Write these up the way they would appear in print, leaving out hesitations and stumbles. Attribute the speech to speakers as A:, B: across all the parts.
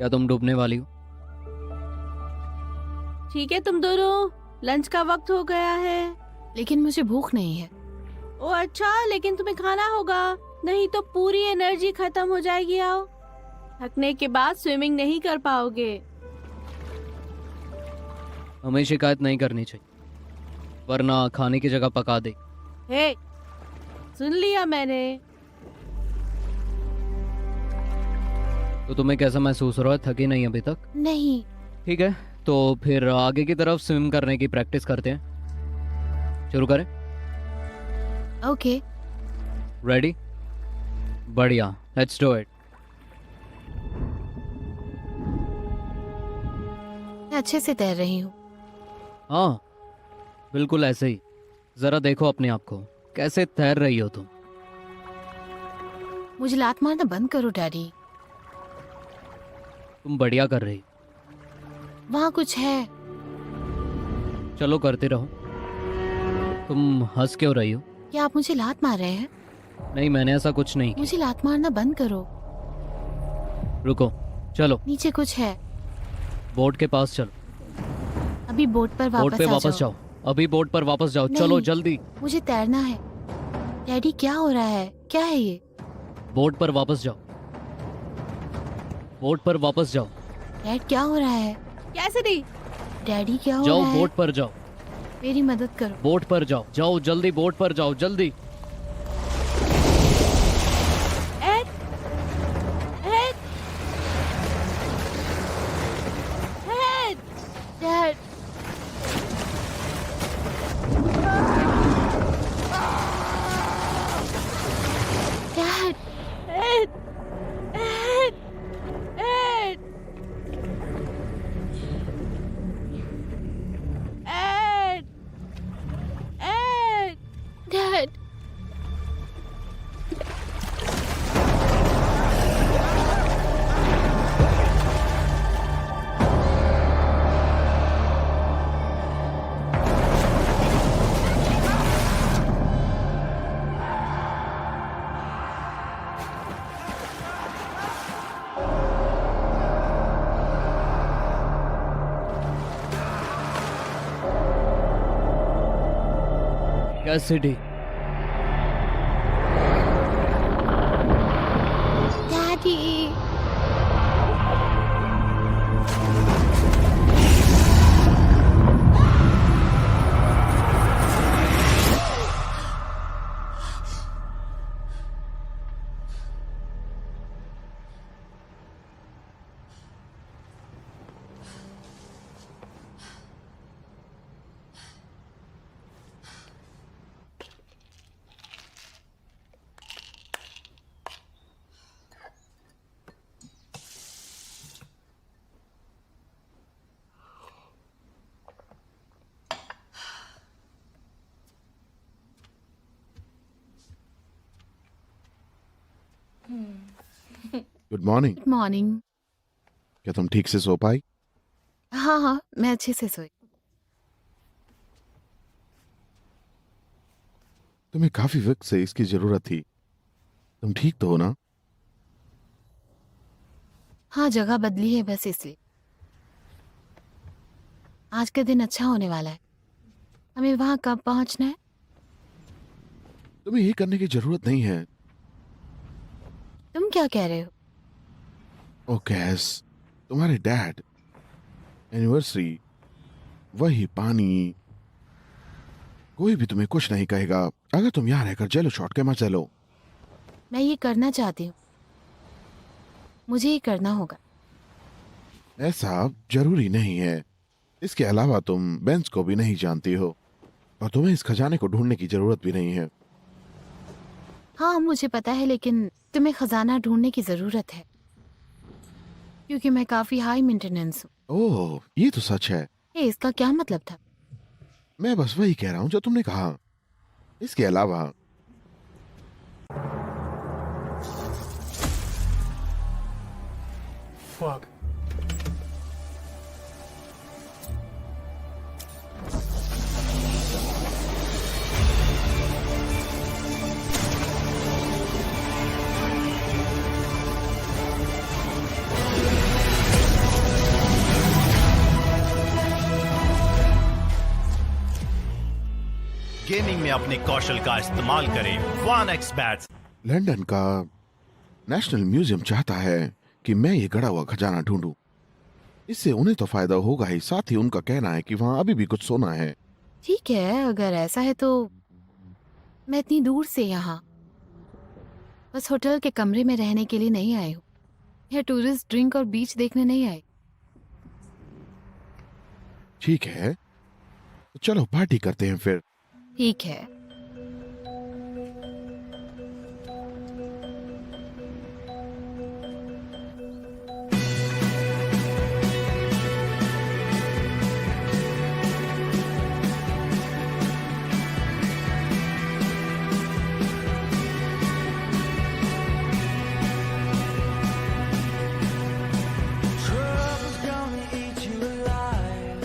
A: या तुम डूबने वाली हो?
B: ठीक है तुम दोनों, लंच का वक्त हो गया है।
C: लेकिन मुझे भूख नहीं है।
B: ओ अच्छा, लेकिन तुम्हें खाना होगा, नहीं तो पूरी एनर्जी खत्म हो जाएगी। आओ, थकने के बाद स्विमिंग नहीं कर पाओगे।
A: हमें शिकायत नहीं करनी चाहिए, वरना खाने की जगह पका दे।
B: हे, सुन लिया मैंने।
A: तो तुम्हें कैसा महसूस हो रहा है? थकी नहीं अभी तक?
C: नहीं।
A: ठीक है, तो फिर आगे की तरफ स्विम करने की प्रैक्टिस करते हैं। शुरू करें?
C: ओके।
A: रेडी? बढ़िया, लेट्स डू इट।
C: मैं अच्छे से तैर रही हूँ।
A: हाँ, बिल्कुल ऐसे ही। जरा देखो अपने आप को, कैसे तैर रही हो तुम।
C: मुझे लात मारना बंद करो डैडी।
A: तुम बढ़िया कर रही।
C: वहाँ कुछ है।
A: चलो करते रहो। तुम हंस क्यों रही हो?
C: क्या आप मुझे लात मार रहे हैं?
A: नहीं, मैंने ऐसा कुछ नहीं किया।
C: मुझे लात मारना बंद करो।
A: रुको, चलो
C: नीचे कुछ है।
A: बोट के पास चलो।
C: अभी बोट पर
A: बोट पे
C: वापस
A: वापस
C: आ
A: जाओ। अभी बोट पर वापस जाओ,
C: नहीं।
A: चलो जल्दी।
C: मुझे तैरना है। डैडी क्या हो रहा है? क्या है ये?
A: बोट पर वापस जाओ। बोट पर वापस जाओ।
C: डैड क्या हो रहा है?
B: कैसे नहीं?
C: डैडी क्या हो
A: जाओ
C: रहा है?
A: बोट पर जाओ।
C: मेरी मदद करो।
A: बोट पर जाओ, जाओ जल्दी, बोट पर जाओ जल्दी।
B: Ed, Ed, Ed,
C: dad dad
B: Ed, Ed, Ed, Ed, Ed.
C: Dad
A: Cassidy,
C: daddy
D: good morning.
C: Good morning.
D: क्या तुम ठीक से सो पाई?
C: हाँ हाँ, मैं अच्छे से सोई।
D: तुम्हें काफी वक्त से इसकी जरूरत थी। तुम ठीक तो हो ना?
C: हाँ, जगह बदली है बस इसलिए। आज का दिन अच्छा होने वाला है। हमें वहाँ कब पहुँचना है?
D: तुम्हें ये करने की जरूरत नहीं है।
C: तुम क्या कह रहे हो?
D: ओ कैस, तुम्हारे डैड, एनिवर्सरी, वही पानी, कोई भी तुम्हें कुछ नहीं कहेगा अगर तुम यहाँ रहकर जेलो शॉट के मजा लो।
C: मैं ये करना चाहती हूँ। मुझे ये करना होगा।
D: ऐसा जरूरी नहीं है। इसके अलावा तुम बेंस को भी नहीं जानती हो और तुम्हें इस खजाने को ढूंढने की जरूरत भी नहीं है।
C: हाँ मुझे पता है, लेकिन तुम्हें खजाना ढूंढने की जरूरत है क्योंकि मैं काफी हाई मेंटेनेंस हूँ।
D: ओह, ये तो सच है।
C: इसका क्या मतलब था?
D: मैं बस वही कह रहा हूँ जो तुमने कहा। इसके अलावा
E: Fuck. गेमिंग में अपने कौशल का इस्तेमाल करें। 1xBet।
D: लंदन का नेशनल म्यूजियम चाहता है कि मैं ये गड़ा हुआ खजाना ढूंढूं। इससे उन्हें तो फायदा होगा ही, साथ ही उनका कहना है कि वहां अभी भी कुछ सोना है।
C: ठीक है, अगर ऐसा है तो मैं इतनी दूर से यहाँ बस होटल के कमरे में रहने के लिए नहीं आई हूँ। यह टूरिस्ट ड्रिंक और बीच देखने नहीं आई।
D: ठीक है, तो चलो पार्टी करते हैं फिर।
C: ठीक है।
F: Trouble's gonna eat you alive.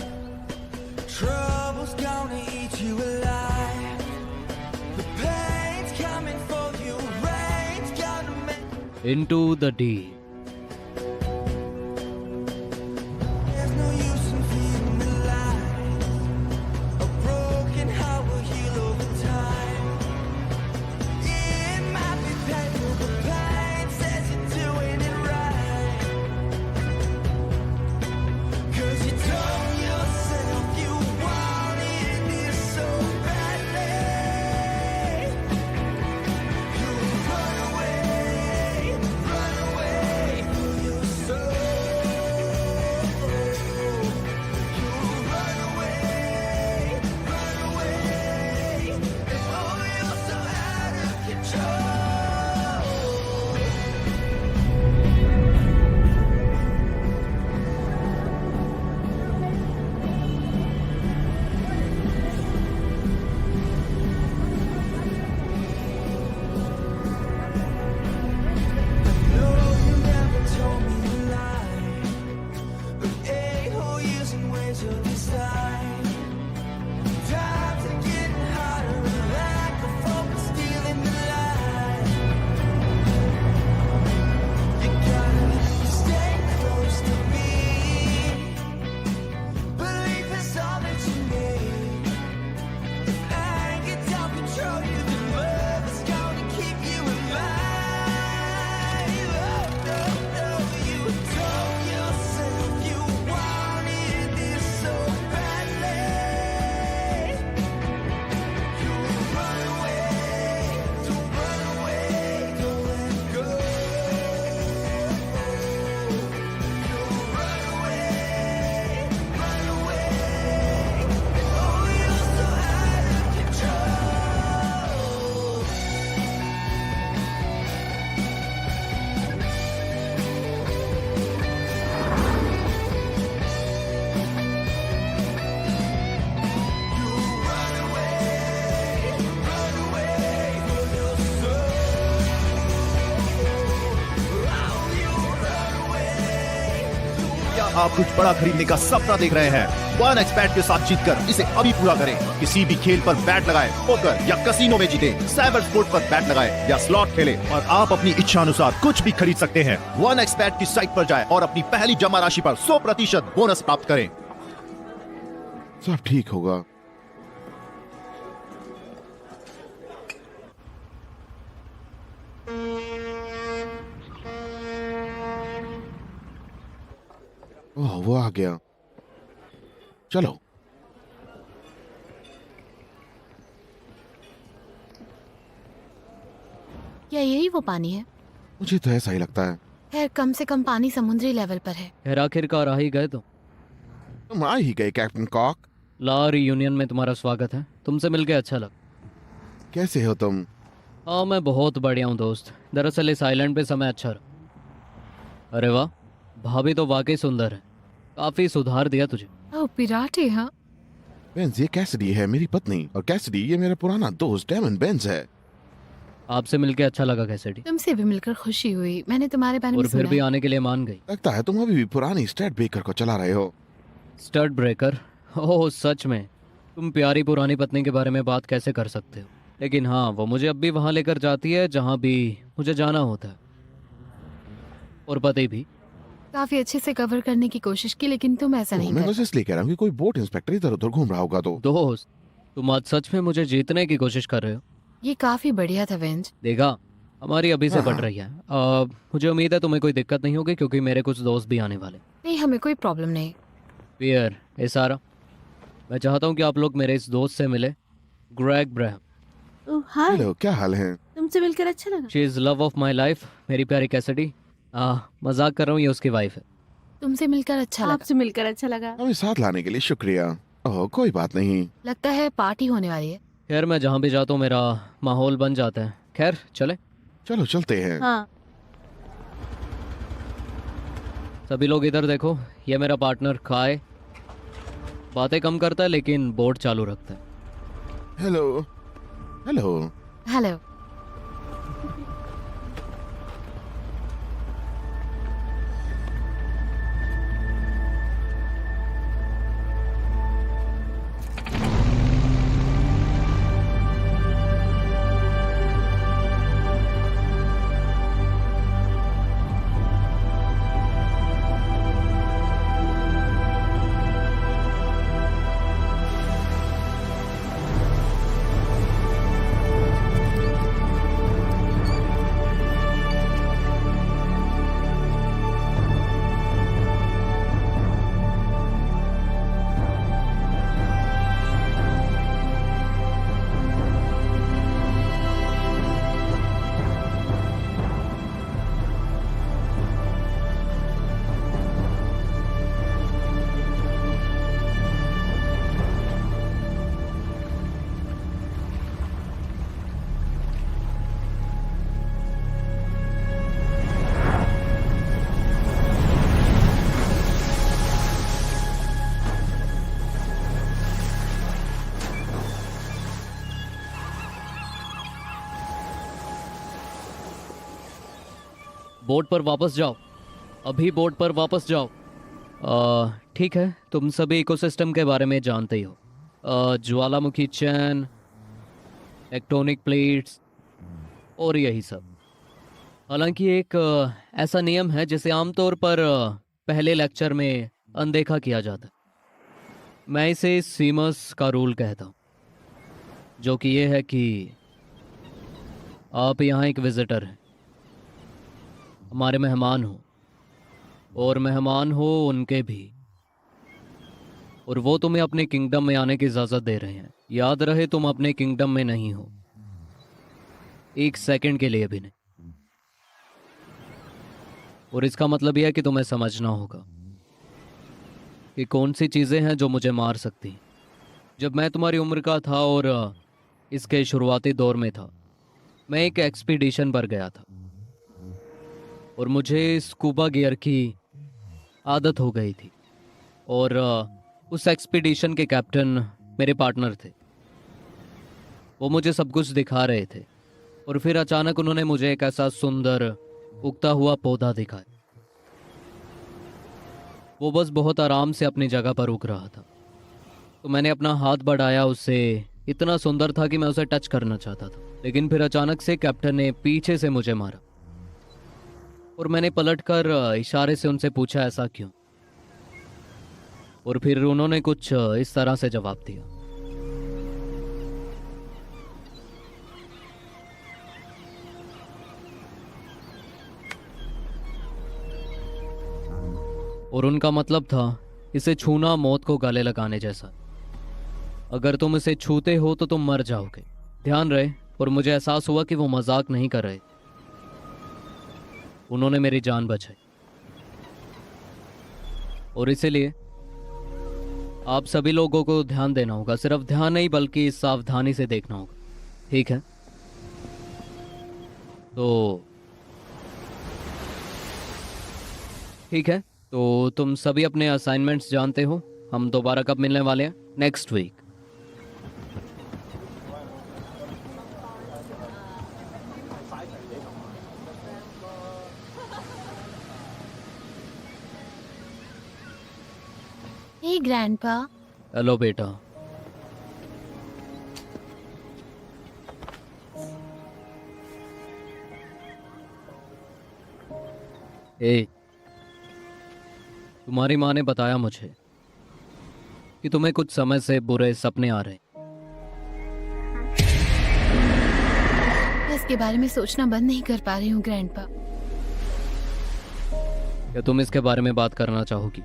F: Trouble's gonna eat you alive. The pain's coming for you. Rain's gonna make.
A: Into the deep.
F: There's no use in feeding the lies. A broken heart will heal over time. It might be painful, but pain says you're doing it right. 'Cause you told yourself you wanted it so badly. You run away for your soul. You run away, and oh, you're so out of control. No, you never told me a lie. Of a-hole using ways of decide. Times are getting harder, and lack of focus stealing the light. You gotta stay close to me. Belief is all that you need. If anger don't control you, then love is gonna keep you in line. Oh, no, no, you told yourself you wanted this so badly. You run away, don't let go. You run away, oh, you're so out of control. You run away for your soul. Oh, you run away.
E: क्या आप कुछ बड़ा खरीदने का सपना देख रहे हैं? 1xBet के साथ जीतकर इसे अभी पूरा करें। किसी भी खेल पर बैट लगाएं, पोकर या कसिनो में जीतें, साइबर स्पोर्ट पर बैट लगाएं या स्लॉट खेलें और आप अपनी इच्छा अनुसार कुछ भी खरीद सकते हैं। 1xBet की साइट पर जाएं और अपनी पहली जमा राशि पर 100% बोनस प्राप्त करें।
D: सब ठीक होगा। ओह, वो आ गया। चलो।
C: क्या यही वो पानी है?
D: मुझे तो ऐसा ही लगता है।
C: खैर, कम से कम पानी समुद्री लेवल पर है।
A: खैर आखिरकार आ ही गए तुम।
D: तुम आ ही गए कैप्टन कॉक।
A: ला रियूनियन में तुम्हारा स्वागत है। तुमसे मिलके अच्छा लगा।
D: कैसे हो तुम?
A: हाँ मैं बहुत बढ़िया हूँ दोस्त। दरअसल इस आइलैंड पे समय अच्छा रहा। अरे वाह, भाभी तो वाकई सुंदर है। काफी सुधार दिया तुझे।
C: ओह, पिराटे। हाँ,
D: बेंज, ये कैसिडी है मेरी पत्नी, और कैसिडी ये मेरा पुराना दोस्त डेमन बेंज है।
A: आपसे मिलके अच्छा लगा कैसेडी।
C: तुमसे भी मिलकर खुशी हुई। मैंने तुम्हारे बारे में
A: और फिर
C: सुना
A: भी
C: है।
A: आने के लिए मान गई।
D: लगता है तुम अभी भी पुरानी स्टेट ब्रेकर को चला रहे हो।
A: Stud breaker? ओह सच में? तुम प्यारी पुरानी पत्नी के बारे में बात कैसे कर सकते हो? लेकिन हाँ, वो मुझे अब भी वहाँ लेकर जाती है जहाँ भी मुझे जाना होता है। और पति भी।
C: काफी अच्छे से कवर करने की कोशिश की, लेकिन तुम ऐसा नहीं
D: मैं
C: कर।
D: बस इसलिए कह रहा हूँ कि कोई बोट इंस्पेक्टर इधर उधर घूम रहा होगा तो।
A: दोस्त, तुम आज सच में मुझे जीतने की कोशिश कर रहे हो?
C: ये काफी बढ़िया था वेंज।
A: देखा, हमारी अभी से
D: हाँ।
A: बढ़ रही है। मुझे उम्मीद है तुम्हें कोई दिक्कत नहीं होगी क्योंकि मेरे कुछ दोस्त भी आने वाले।
C: नहीं, हमें कोई प्रॉब्लम नहीं।
A: पियर, ए सारा, मैं चाहता हूँ कि आप लोग मेरे इस दोस्त से मिले, ग्रेग ब्रैहम।
B: ओह हाय,
D: हेलो, क्या हाल है?
B: तुमसे मिलकर अच्छा लगा।
A: She is love of my life, मेरी प्यारी कैसिडी। मजाक कर रहा हूँ, ये उसकी वाइफ है।
C: तुमसे मिलकर अच्छा लगा।
B: आपसे मिलकर अच्छा लगा।
D: हमें साथ लाने के लिए शुक्रिया। ओह, कोई बात नहीं।
C: लगता है पार्टी होने वाली है।
A: खैर, मैं जहाँ भी जाता हूँ मेरा माहौल बन जाता है। खैर चले,
D: चलो चलते हैं।
B: हाँ,
A: सभी लोग इधर देखो, ये मेरा पार्टनर काय। बातें कम करता है लेकिन बोर्ड चालू रखता है।
D: हेलो। हेलो।
C: हेलो।
A: बोर्ड पर वापस जाओ, अभी बोर्ड पर वापस जाओ। ठीक है, तुम सभी इकोसिस्टम के बारे में जानते ही हो। ज्वालामुखी चैन, टेक्टोनिक प्लेट्स और यही सब। हालांकि एक ऐसा नियम है जिसे आमतौर पर पहले लेक्चर में अनदेखा किया जाता है। मैं इसे सीमस का रूल कहता हूँ, जो कि ये है कि आप यहाँ एक विजिटर हैं, हमारे मेहमान हो, और मेहमान हो उनके भी, और वो तुम्हें अपने किंगडम में आने की इजाज़त दे रहे हैं। याद रहे, तुम अपने किंगडम में नहीं हो, एक सेकंड के लिए भी नहीं। और इसका मतलब यह है कि तुम्हें समझना होगा कि कौन सी चीज़ें हैं जो मुझे मार सकती हैं। जब मैं तुम्हारी उम्र का था और इसके शुरुआती दौर में था, मैं एक एक्सपीडिशन पर गया था और मुझे स्कूबा गियर की आदत हो गई थी। और उस एक्सपीडिशन के कैप्टन मेरे पार्टनर थे। वो मुझे सब कुछ दिखा रहे थे और फिर अचानक उन्होंने मुझे एक ऐसा सुंदर उगता हुआ पौधा दिखाया। वो बस बहुत आराम से अपनी जगह पर उग रहा था, तो मैंने अपना हाथ बढ़ाया। उससे इतना सुंदर था कि मैं उसे टच करना चाहता था, लेकिन फिर अचानक से कैप्टन ने पीछे से मुझे मारा और मैंने पलटकर इशारे से उनसे पूछा ऐसा क्यों, और फिर उन्होंने कुछ इस तरह से जवाब दिया। और उनका मतलब था इसे छूना मौत को गले लगाने जैसा। अगर तुम इसे छूते हो तो तुम मर जाओगे, ध्यान रहे। और मुझे एहसास हुआ कि वो मजाक नहीं कर रहे, उन्होंने मेरी जान बचाई। और इसीलिए आप सभी लोगों को ध्यान देना होगा, सिर्फ ध्यान नहीं बल्कि सावधानी से देखना होगा, ठीक है? तो ठीक है, तो तुम सभी अपने असाइनमेंट्स जानते हो। हम दोबारा कब मिलने वाले हैं? Next week.
C: Hey grandpa.
A: Hello बेटा। ए, तुम्हारी माँ ने बताया मुझे कि तुम्हें कुछ समय से बुरे सपने आ रहे हैं।
C: इसके बारे में सोचना बंद नहीं कर पा रही हूँ ग्रैंडपा।
A: क्या तुम इसके बारे में बात करना चाहोगी?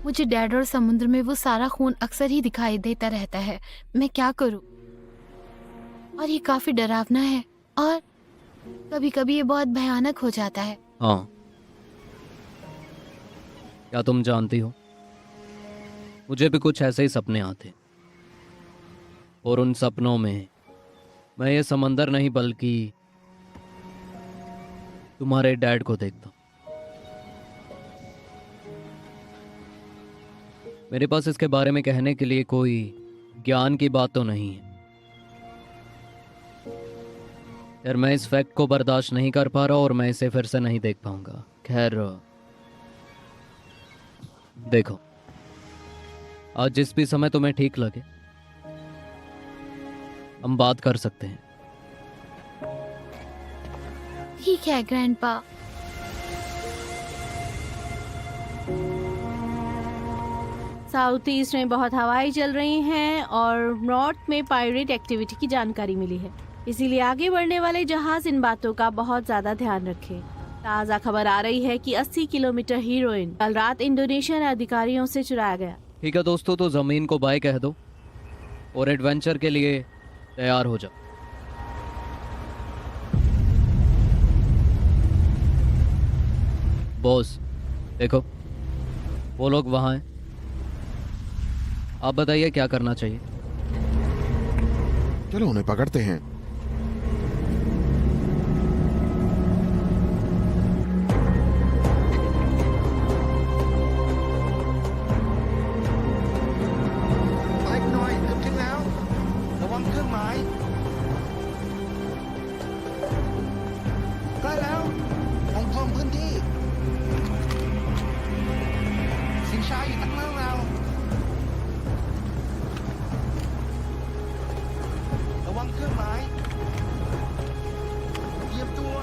C: मुझे डैड और समुद्र में वो सारा खून अक्सर ही दिखाई देता रहता है। मैं क्या करूँ? और ये काफी डरावना है और कभी कभी ये बहुत भयानक हो जाता है।
A: हाँ, क्या तुम जानती हो, मुझे भी कुछ ऐसे ही सपने आते, और उन सपनों में मैं ये समंदर नहीं बल्कि तुम्हारे डैड को देखता हूं। मेरे पास इसके बारे में कहने के लिए कोई ज्ञान की बात तो नहीं है यार, मैं इस फैक्ट को बर्दाश्त नहीं कर पा रहा और मैं इसे फिर से नहीं देख पाऊंगा। खैर देखो, आज जिस भी समय तुम्हें ठीक लगे हम बात कर सकते हैं।
C: ठीक है ग्रैंडपा।
B: साउथ ईस्ट में बहुत हवाएं चल रही हैं और नॉर्थ में पायरेट एक्टिविटी की जानकारी मिली है, इसीलिए आगे बढ़ने वाले जहाज इन बातों का बहुत ज्यादा ध्यान रखें। ताज़ा खबर आ रही है कि 80 किलोमीटर हीरोइन कल रात इंडोनेशियन अधिकारियों से चुराया गया।
A: ठीक है दोस्तों, तो जमीन को बाय कह दो और एडवेंचर के लिए तैयार हो जाओ। बॉस देखो, वो लोग वहां हैं, आप बताइए क्या करना चाहिए।
D: चलो उन्हें पकड़ते हैं।
F: Mike หน่อยเกือบถึงแล้ว ระวังเครื่องหมายใกล้แล้ววงกลมพื้นที่ สิงช้าอยู่ตั้งล่างเรา ระวังเครื่องหมายเหยียบตัว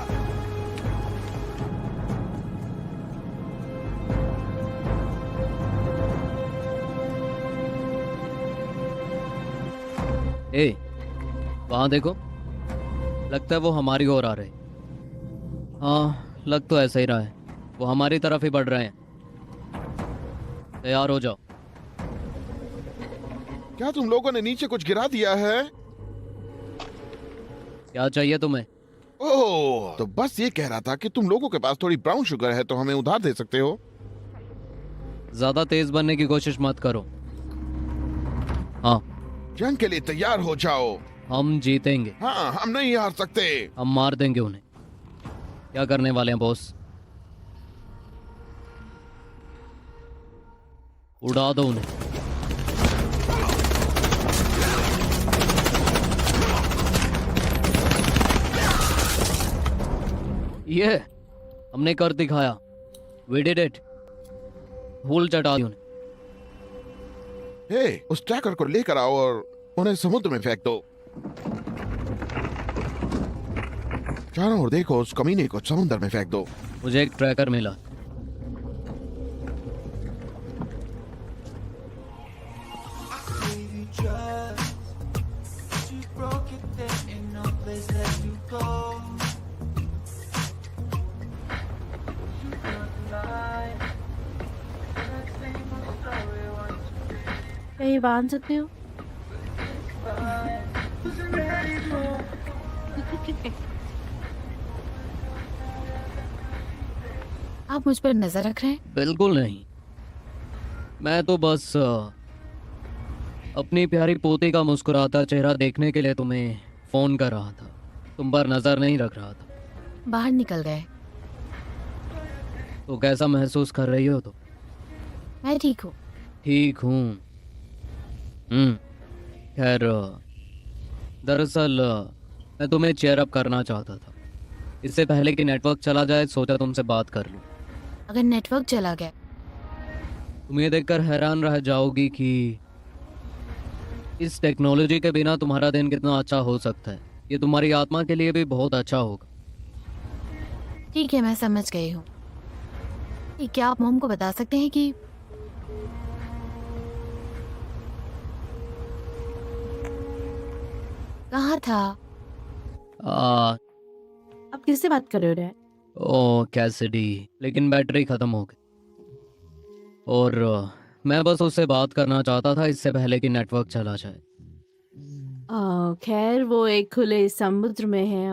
A: ए, वहां देखो, लगता है वो हमारी ओर आ रहे। हाँ, लग तो ऐसा ही रहा है, वो हमारी तरफ ही बढ़ रहे हैं। तैयार हो जाओ।
D: क्या तुम लोगों ने नीचे कुछ गिरा दिया है?
A: क्या चाहिए तुम्हें?
D: ओह, तो बस ये कह रहा था कि तुम लोगों के पास थोड़ी ब्राउन शुगर है तो हमें उधार दे सकते हो।
A: ज्यादा तेज बनने की कोशिश मत करो। हाँ,
D: जंग के लिए तैयार हो जाओ।
A: हम जीतेंगे,
D: हाँ, हम नहीं हार सकते।
A: हम मार देंगे उन्हें। क्या करने वाले हैं बॉस? उड़ा दो उन्हें। ये हमने कर दिखाया। We did it। धूल चटा दी उन्हें।
D: हे, उस ट्रैकर को लेकर आओ और उन्हें समुद्र में फेंक दो। चारों ओर देखो, उस कमीने को समुद्र में फेंक दो।
A: मुझे एक ट्रैकर मिला।
F: Gave you trust, but you broke it. There ain't no place left to go. You can't lie. That same old story once
B: क्या ये बांध सकते हो?
F: was ready for.
C: आप मुझ पर नजर रख रहे हैं?
A: बिल्कुल नहीं, मैं तो बस अपनी प्यारी पोती का मुस्कुराता चेहरा देखने के लिए तुम्हें फोन कर रहा था, तुम पर नजर नहीं रख रहा था।
C: बाहर निकल गए।
A: तो कैसा महसूस कर रही हो? तो
C: मैं ठीक हूँ।
A: ठीक हूँ। खैर, दरअसल मैं तुम्हें चेयर अप करना चाहता था। इससे पहले कि नेटवर्क चला जाए सोचा तुमसे बात कर लूं।
C: अगर नेटवर्क चला गया
A: तुम ये देखकर हैरान रह जाओगी कि इस टेक्नोलॉजी के बिना तुम्हारा दिन कितना अच्छा हो सकता है। ये तुम्हारी आत्मा के लिए भी बहुत अच्छा होगा।
C: ठीक है, मैं समझ गई हूँ। क्या आप मोम को बता सकते हैं कि कहाँ था
B: आप किससे बात कर रहे हो डैड?
A: ओ कैसिडी, लेकिन बैटरी खत्म हो गई और मैं बस उससे बात करना चाहता था इससे पहले कि नेटवर्क चला जाए।
B: खैर वो एक खुले समुद्र में है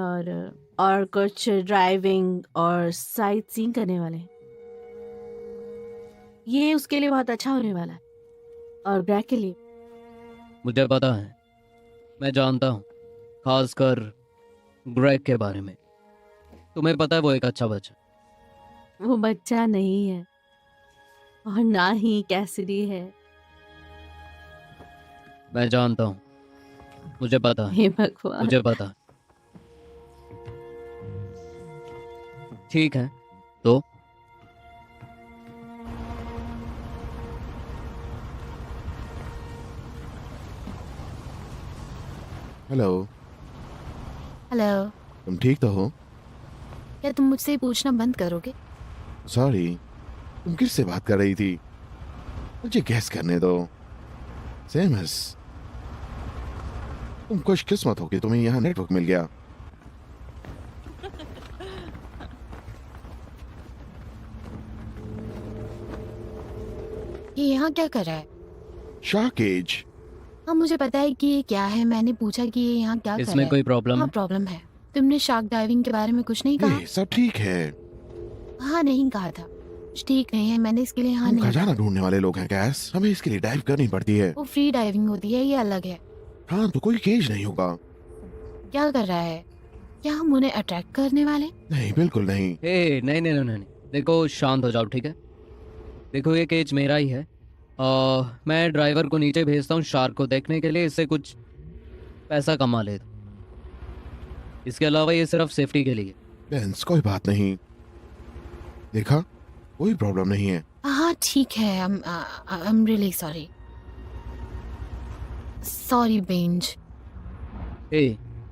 B: और कुछ ड्राइविंग और साइट सीइंग करने वाले हैं। ये उसके लिए बहुत अच्छा होने वाला है और ग्रैग के लिए।
A: मुझे पता है, मैं जानता हूँ, खासकर ग्रेग के बारे में। तुम्हें पता है वो एक अच्छा बच्चा।
B: वो बच्चा नहीं है और ना ही कैसिडी है।
A: मैं जानता हूँ, मुझे पता है,
B: हे भगवान।
A: मुझे पता है। ठीक है तो
D: हेलो,
C: हेलो।
D: तुम ठीक तो हो?
C: क्या तुम मुझसे ये पूछना बंद करोगे?
D: सॉरी, तुम किससे बात कर रही थी? मुझे गैस करने दो। सेमस, तुम खुशकिस्मत हो कि तुम्हें यहाँ नेटवर्क मिल गया।
C: ये यहाँ क्या कर रहा है?
D: Shark cage.
C: हाँ मुझे पता है कि ये क्या है। मैंने पूछा कि ये यहाँ क्या कर रहा
A: इसमें
C: है।
A: कोई प्रॉब्लम
C: हाँ
A: है?
C: प्रॉब्लम है। तुमने शार्क डाइविंग के बारे में कुछ नहीं कहा?
D: ये सब ठीक है।
C: हाँ नहीं कहा था। कुछ ठीक नहीं है, मैंने इसके लिए हाँ
D: हम
C: नहीं
D: खजाना ढूंढने वाले लोग हैं गैस, हमें इसके लिए डाइव करनी पड़ती है।
C: वो फ्री डाइविंग होती है, ये अलग है।
D: हाँ तो कोई केज नहीं होगा।
C: क्या कर रहा है? क्या हम उन्हें अट्रैक्ट करने वाले?
D: नहीं बिल्कुल नहीं।
A: हे नहीं नहीं नहीं नहीं, देखो शांत हो जाओ, ठीक है? देखो ये केज मेरा ही है। मैं ड्राइवर को नीचे भेजता हूँ शार्क को देखने के लिए, इससे कुछ पैसा कमा लेता। इसके अलावा ये सिर्फ सेफ्टी के लिए।
D: बेंस कोई बात नहीं, देखा कोई प्रॉब्लम नहीं है।
C: हाँ ठीक है। I am really sorry. Sorry Benz.
A: Hey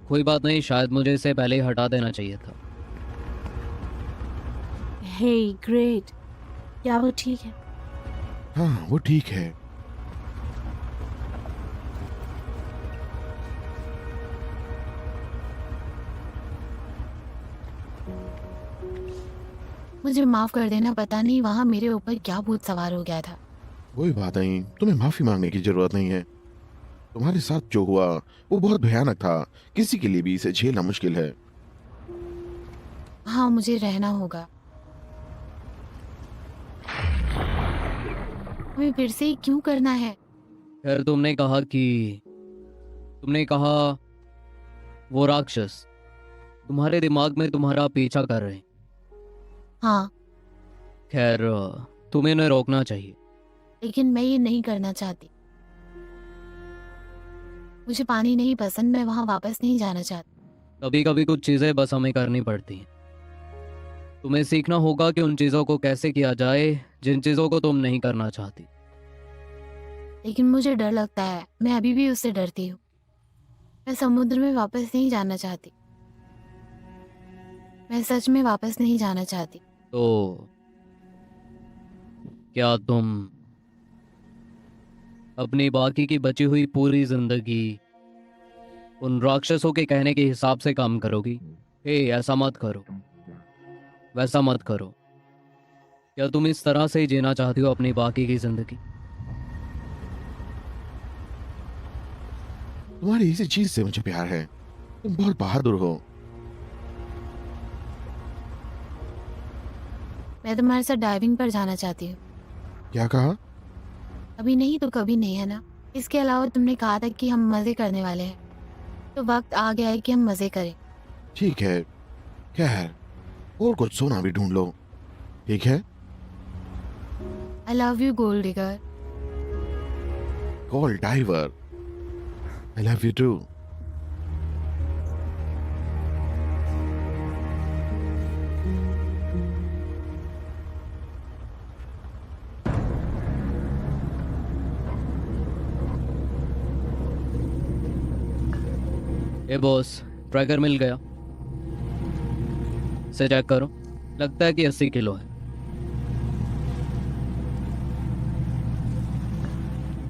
A: कोई बात नहीं, शायद मुझे इसे पहले ही हटा देना चाहिए था।
B: हे ग्रेट, क्या वो ठीक है?
D: हाँ वो ठीक है।
C: मुझे माफ कर देना, पता नहीं वहाँ मेरे ऊपर क्या भूत सवार हो गया था।
D: कोई बात नहीं, तुम्हें माफी मांगने की जरूरत नहीं है। तुम्हारे साथ जो हुआ वो बहुत भयानक था, किसी के लिए भी इसे झेलना मुश्किल है।
C: हाँ मुझे रहना होगा। हमें फिर से क्यों करना है?
A: खैर तुमने कहा वो राक्षस तुम्हारे दिमाग में तुम्हारा पीछा कर रहे हैं।
C: हाँ
A: खैर तुम्हें उन्हें रोकना चाहिए।
C: लेकिन मैं ये नहीं करना चाहती। मुझे पानी नहीं पसंद, मैं वहाँ वापस नहीं जाना चाहती।
A: कभी कभी कुछ चीज़ें बस हमें करनी पड़ती हैं। तुम्हें सीखना होगा कि उन चीज़ों को कैसे किया जाए जिन चीज़ों को तुम नहीं करना चाहती।
C: लेकिन मुझे डर लगता है, मैं अभी भी उससे डरती हूँ। मैं समुद्र में वापस नहीं जाना चाहती। मैं सच में वापस नहीं जाना चाहती।
A: तो क्या तुम अपनी बाकी की बची हुई पूरी जिंदगी उन राक्षसों के कहने के हिसाब से काम करोगी? हे ऐसा मत करो, वैसा मत करो। क्या तुम इस तरह से ही जीना चाहती हो अपनी बाकी की जिंदगी?
D: तुम्हारी इसी चीज से मुझे प्यार है, तुम बहुत बहादुर हो।
C: मैं तुम्हारे साथ डाइविंग पर जाना चाहती हूँ।
D: क्या कहा?
C: अभी नहीं तो कभी नहीं, है ना? इसके अलावा तुमने कहा था कि हम मजे करने वाले हैं, तो वक्त आ गया है कि हम मजे करें।
D: ठीक है, खैर और कुछ सोना भी ढूंढ लो, ठीक है?
C: I love you gold digger.
D: Call driver, I love you too.
A: ए बॉस, ट्रैकर मिल गया। इसे चेक करो, लगता है कि 80 किलो है।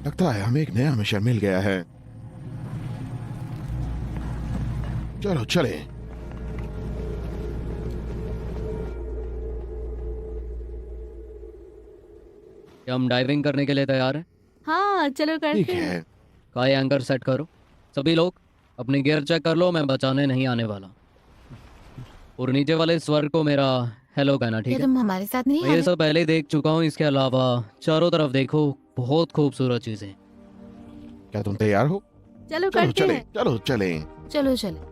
D: लगता है हमें एक नया मिशन मिल गया है। चलो चले।
A: क्या हम डाइविंग करने के लिए तैयार हैं?
B: हाँ चलो
D: ठीक
B: करते हैं।
D: है।
A: काय एंकर सेट करो। सभी लोग अपनी गियर चेक कर लो, मैं बचाने नहीं आने वाला। और नीचे वाले स्वर को मेरा हेलो कहना, ठीक
C: क्या
A: है?
C: तुम हमारे साथ नहीं
A: मैं
C: आ
A: ये
C: रहे?
A: सब पहले ही देख चुका हूँ, इसके अलावा चारों तरफ देखो, बहुत खूबसूरत चीजें।
D: क्या तुम तैयार हो?
B: चलो
D: चलो
B: करते
D: चले,
B: हैं।
D: चलो चले।
C: चलो चलो।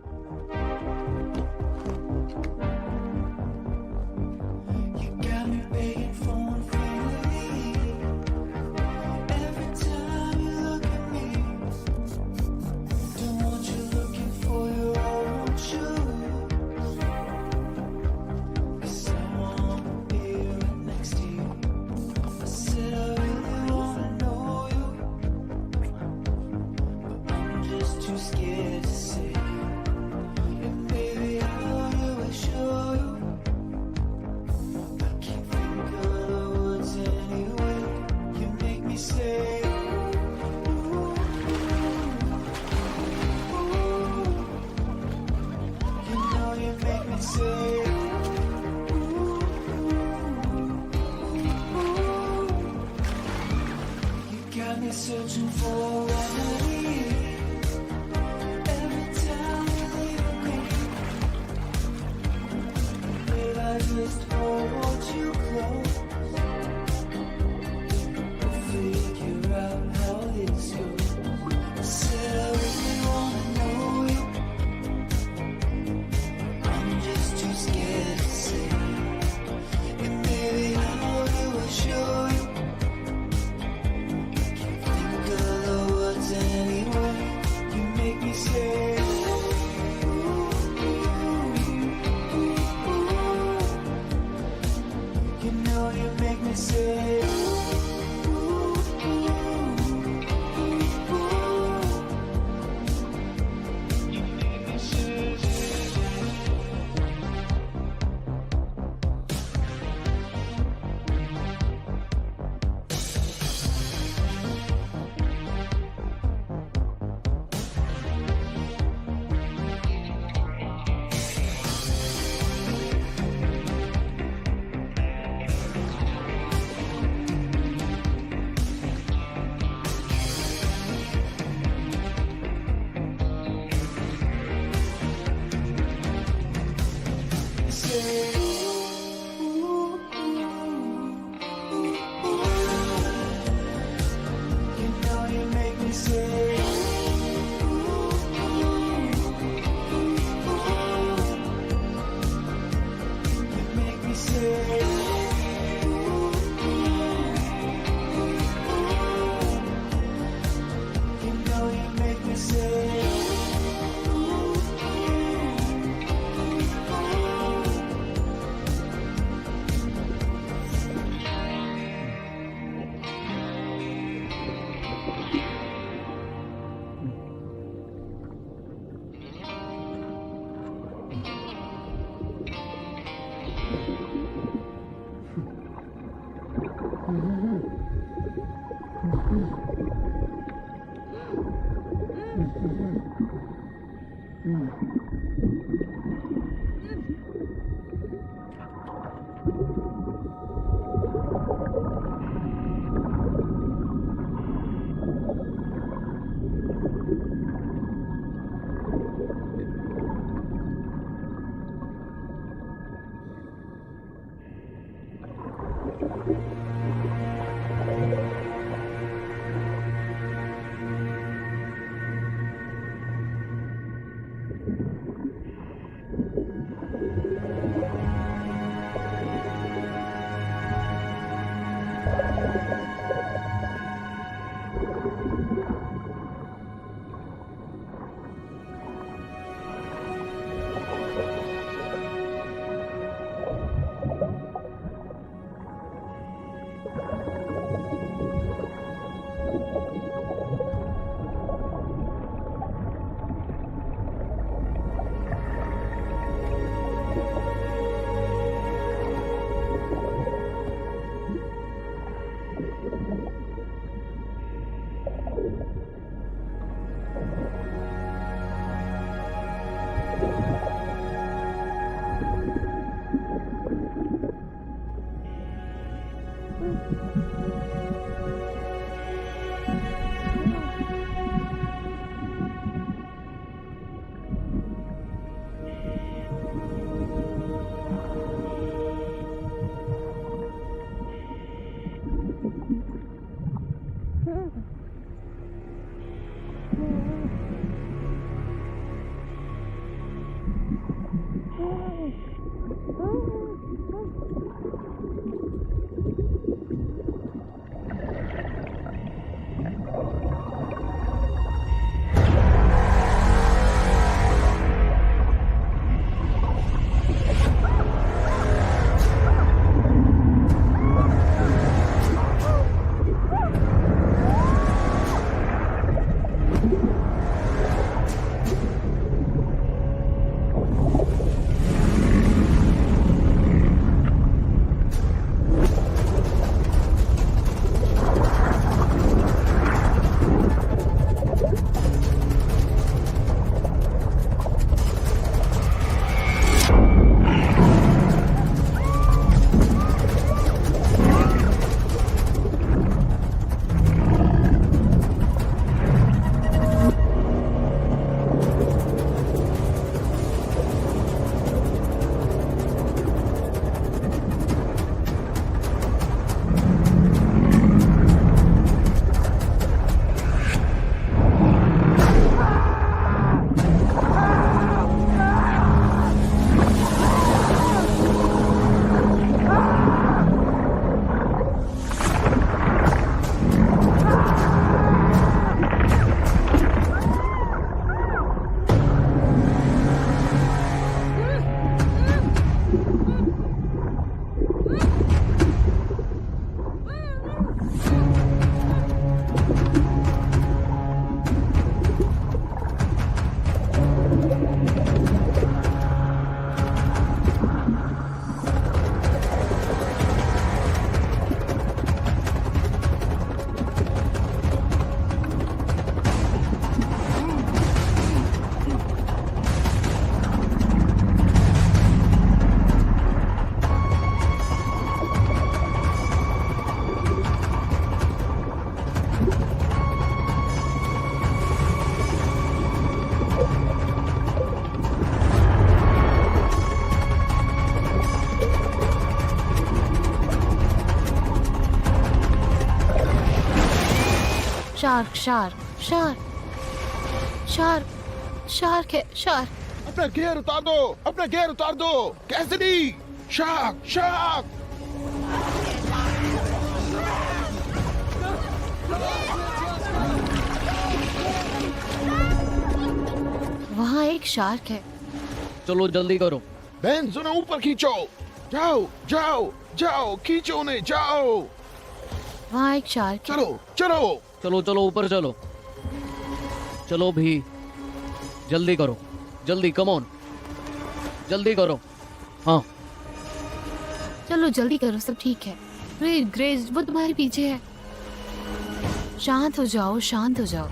F: You got me waiting for one feeling. Every time you look at me, don't want you looking for your own shoes. 'Cause I wanna be right next to you. I said I really wanna know you, but I'm just too scared to say. And baby, how do I show you? I can't think of the words anyway. You make me say, ooh, ooh. You know you make me say, ooh, ooh. You got me searching for a remedy. Every time you leave me, babe, I just hold you close. We'll figure out how this goes. I said I really wanna know you. I'm just too scared to say. And baby, how do I show you? Can't think of the words anyway. You make me say, ooh, ooh, ooh. You know you make me say, ooh, ooh, ooh. You make me say. Say, ooh, ooh, ooh, ooh. You know you make me say, ooh, ooh, ooh. You make me say, ooh, ooh, ooh. You know you make me say, ooh, ooh, ooh.
C: Shark shark shark shark shark है shark.
D: अपना gear उतार दो, अपना gear उतार दो। Cassidy, shark shark.
C: वहाँ एक shark है।
A: चलो जल्दी करो।
D: बेंज उन्हें ऊपर खींचो। जाओ जाओ जाओ, खींचो उन्हें, जाओ।
C: वहाँ एक शार्क है।
D: चलो चलो।
A: चलो चलो ऊपर चलो। चलो भी, जल्दी करो, जल्दी, कम ऑन, जल्दी करो। हाँ
C: चलो जल्दी करो, सब ठीक है। ग्रेज ग्रेज वो तुम्हारे पीछे है। शांत हो जाओ, शांत हो जाओ।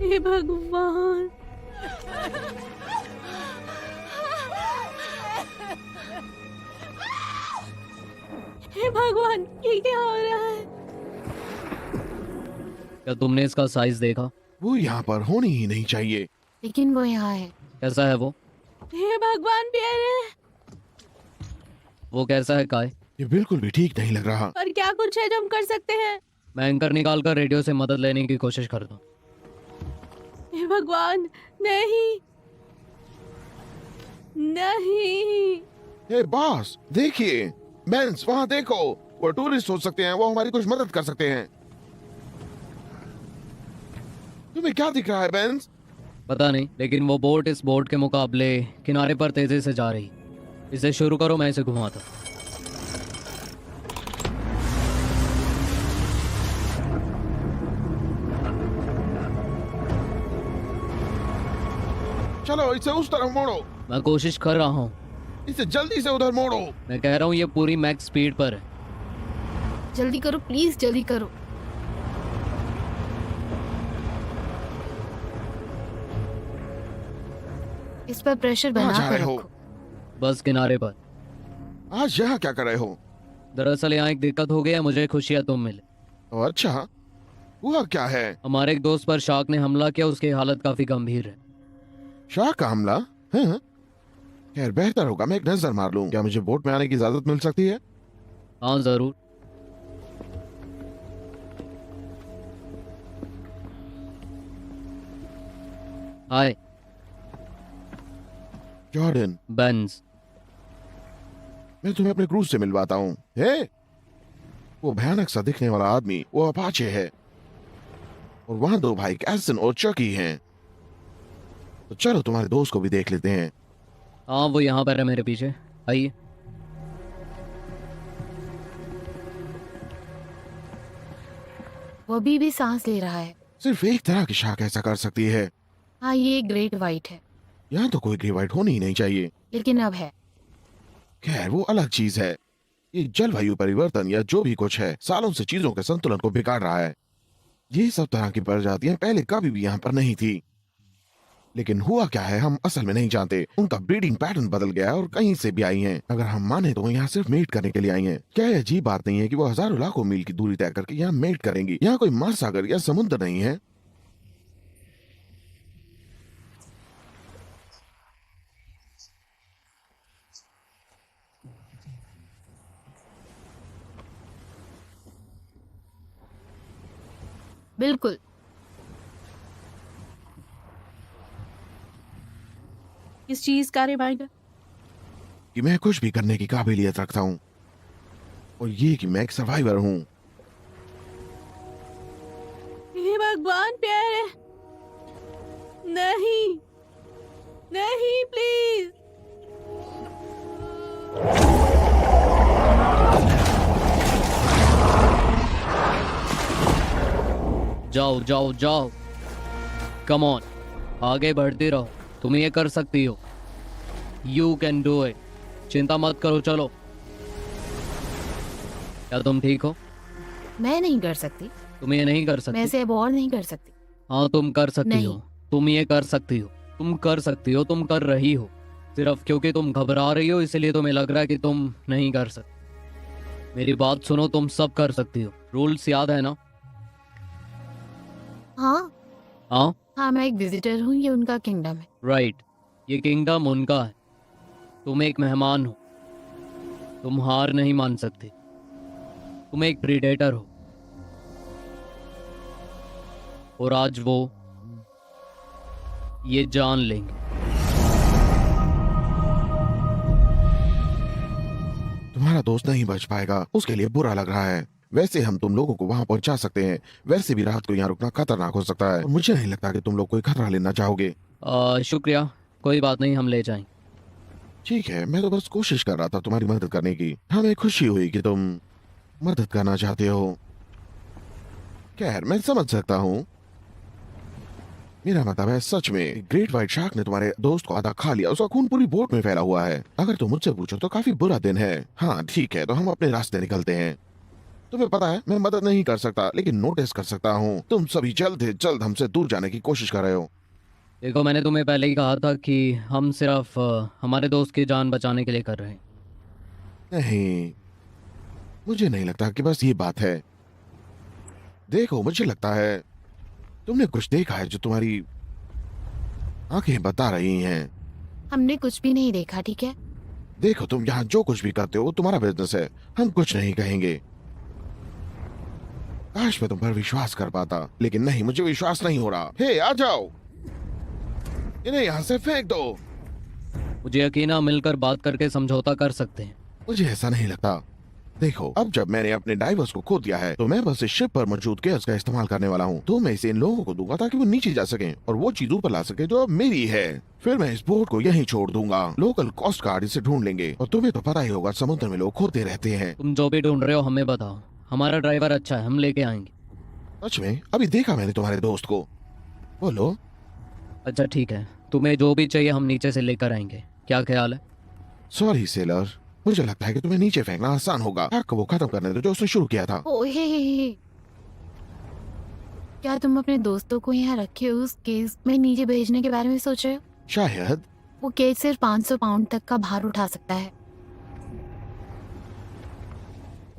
B: हे भगवान, हे भगवान, ये क्या हो रहा है?
A: क्या तुमने इसका साइज देखा?
D: वो यहाँ पर होनी ही नहीं चाहिए।
C: लेकिन वो यहाँ है।
A: कैसा है वो?
B: हे भगवान प्यारे,
A: वो कैसा है काय?
D: ये बिल्कुल भी ठीक नहीं लग रहा।
B: और क्या कुछ है जो हम कर सकते हैं?
A: मैं एंकर निकाल कर रेडियो से मदद लेने की कोशिश करता हूँ।
B: हे भगवान, नहीं नहीं।
D: हे बॉस, देखिए, बेंस वहाँ देखो। वो टूरिस्ट हो सकते हैं, वो हमारी कुछ मदद कर सकते हैं। तुम्हें क्या दिख रहा है बेंस?
A: पता नहीं, लेकिन वो बोट इस बोट के मुकाबले किनारे पर तेजी से जा रही। इसे शुरू करो, मैं इसे घुमाता।
D: चलो इसे उस तरफ मोड़ो।
A: मैं कोशिश कर रहा हूँ।
D: इसे जल्दी से उधर मोड़ो।
A: मैं कह रहा हूँ ये पूरी मैक्स स्पीड पर है।
C: जल्दी करो प्लीज, जल्दी करो। इस पर प्रेशर
D: कहाँ
C: बना
D: जा
C: कर
D: रहे हो?
C: रखो।
A: बस किनारे पर।
D: आज यहाँ क्या कर रहे हो?
A: दरअसल यहाँ एक दिक्कत हो गया, मुझे खुशियाँ तुम मिले।
D: ओह, अच्छा, हुआ क्या है?
A: हमारे एक दोस्त पर शार्क ने हमला किया, उसकी हालत काफी गंभीर है।
D: शार्क का हमला? हाँ? खैर बेहतर होगा मैं एक नजर मार लूं। क्या मुझे बोट में आने की इजाजत मिल सकती है?
A: हाँ जरूर। हाय
D: जॉर्डन,
A: बेंज।
D: मैं तुम्हें अपने क्रूज से मिलवाता हूँ। हे, वो भयानक सा दिखने वाला आदमी वो अपाचे है, और वहां दो भाई कैसन और चकी हैं। तो चलो तुम्हारे दोस्त को भी देख लेते हैं।
A: हाँ वो यहाँ पर है मेरे पीछे, आइए।
C: वो अभी भी सांस ले रहा है।
D: सिर्फ एक तरह की शाख ऐसा कर सकती है।
C: हाँ, ये ग्रेट वाइट है,
D: यहाँ तो कोई ग्रेवाइट होनी ही नहीं चाहिए।
C: लेकिन अब है।
D: खैर वो अलग चीज है। ये जलवायु परिवर्तन या जो भी कुछ है सालों से चीजों के संतुलन को बिगाड़ रहा है। ये सब तरह की प्रजातियां पहले कभी भी यहाँ पर नहीं थी, लेकिन हुआ क्या है हम असल में नहीं जानते। उनका ब्रीडिंग पैटर्न बदल गया है और कहीं से भी आई हैं। अगर हम माने तो वो यहाँ सिर्फ मेट करने के लिए आई हैं। क्या ये अजीब बात नहीं है कि वो हजारों लाखों मील की दूरी तय करके यहाँ मेट करेंगी? यहाँ कोई महासागर या समुद्र नहीं है।
C: बिल्कुल।
B: इस चीज का रिमाइंडर।
D: कि मैं कुछ भी करने की काबिलियत रखता हूँ, और ये कि मैं एक सर्वाइवर हूँ।
B: हे भगवान प्यारे, नहीं नहीं प्लीज।
A: जाओ जाओ जाओ, कम ऑन, आगे बढ़ते रहो, तुम ये कर सकती हो। यू कैन डू इट, चिंता मत करो, चलो। क्या तुम ठीक हो?
C: मैं नहीं कर सकती।
A: तुम ये नहीं कर
C: मैं
A: सकती?
C: इसे अब और नहीं कर सकती।
A: हाँ तुम कर सकती
C: नहीं।
A: हो, तुम ये कर सकती हो, तुम कर सकती हो, तुम कर रही हो। सिर्फ क्योंकि तुम घबरा रही हो इसलिए तुम्हें लग रहा है कि तुम नहीं कर सकती। मेरी बात सुनो, तुम सब कर सकती हो। रूल्स याद है ना?
C: हाँ
A: हाँ
C: हाँ, मैं एक विजिटर हूँ, ये उनका किंगडम है।
A: राइट, ये किंगडम उनका है। तुम एक मेहमान हो, तुम हार नहीं मान सकते। तुम एक प्रीडेटर हो, और आज वो ये जान लेंगे।
D: तुम्हारा दोस्त नहीं बच पाएगा, उसके लिए बुरा लग रहा है। वैसे हम तुम लोगों को वहां पहुंचा सकते हैं, वैसे भी रात को यहाँ रुकना खतरनाक हो सकता है, और मुझे नहीं लगता कि तुम लोग कोई खतरा लेना चाहोगे।
A: शुक्रिया, कोई बात नहीं, हम ले जाएंगे।
D: ठीक है, मैं तो बस कोशिश कर रहा था तुम्हारी मदद करने की। हमें खुशी हुई कि तुम मदद करना चाहते हो। खैर मैं समझ सकता हूँ। मेरा मतलब है सच में ग्रेट व्हाइट शार्क ने तुम्हारे दोस्त को आधा खा लिया। उसका खून पूरी बोट में फैला हुआ है। अगर तुम मुझसे पूछो तो काफी बुरा दिन है। हाँ ठीक है, तो हम अपने रास्ते निकलते हैं। तुम्हें पता है मैं मदद नहीं कर सकता, लेकिन नोटिस कर सकता हूँ तुम सभी जल्द से जल्द हमसे दूर जाने की कोशिश कर रहे हो।
A: देखो, मैंने तुम्हें पहले ही कहा था कि हम सिर्फ हमारे दोस्त की जान बचाने के लिए कर रहे हैं।
D: नहीं, मुझे नहीं लगता कि बस ये बात है। देखो, मुझे लगता है तुमने कुछ देखा है जो तुम्हारी आंखें बता रही हैं।
C: हमने कुछ भी नहीं देखा, ठीक है?
D: देखो, तुम यहाँ जो कुछ भी करते हो वो तुम्हारा बिजनेस है, हम कुछ नहीं कहेंगे। काश मैं तुम पर विश्वास कर पाता, लेकिन नहीं, मुझे विश्वास नहीं हो रहा। हे, आ जाओ, इन्हें यहाँ से फेंक दो।
A: मुझे यकीन है, मिलकर बात करके समझौता कर सकते हैं।
D: मुझे ऐसा नहीं लगता। देखो, अब जब मैंने अपने डाइवर्स को खो दिया है तो मैं बस इस शिप पर मौजूद गैस का इस्तेमाल करने वाला हूँ। तो मैं इसे इन लोगों को दूंगा ताकि वो नीचे जा सकें और वो चीज ऊपर ला सके जो अब मेरी है। फिर मैं इस बोट को यहीं छोड़ दूंगा। लोकल कोस्ट गार्ड इसे ढूंढ लेंगे, और तुम्हें तो पता ही होगा समुद्र में लोग खोते रहते हैं।
A: तुम जो भी ढूंढ रहे हो हमें बताओ, हमारा ड्राइवर अच्छा है, हम लेके आएंगे।
D: सच में? अभी देखा मैंने तुम्हारे दोस्त को। बोलो।
A: अच्छा ठीक है, तुम्हें जो भी चाहिए हम नीचे से लेकर आएंगे, क्या ख्याल है?
D: सॉरी सेलर, मुझे लगता है कि तुम्हें नीचे फेंकना आसान होगा। आग को वो खत्म करने दो जो उसने शुरू किया था।
C: ओ हे। क्या तुम अपने दोस्तों को यहाँ रखे उस केस में नीचे भेजने के बारे में सोच रहे हो?
D: शायद।
C: वो केज सिर्फ 500 पाउंड तक का भार उठा सकता है।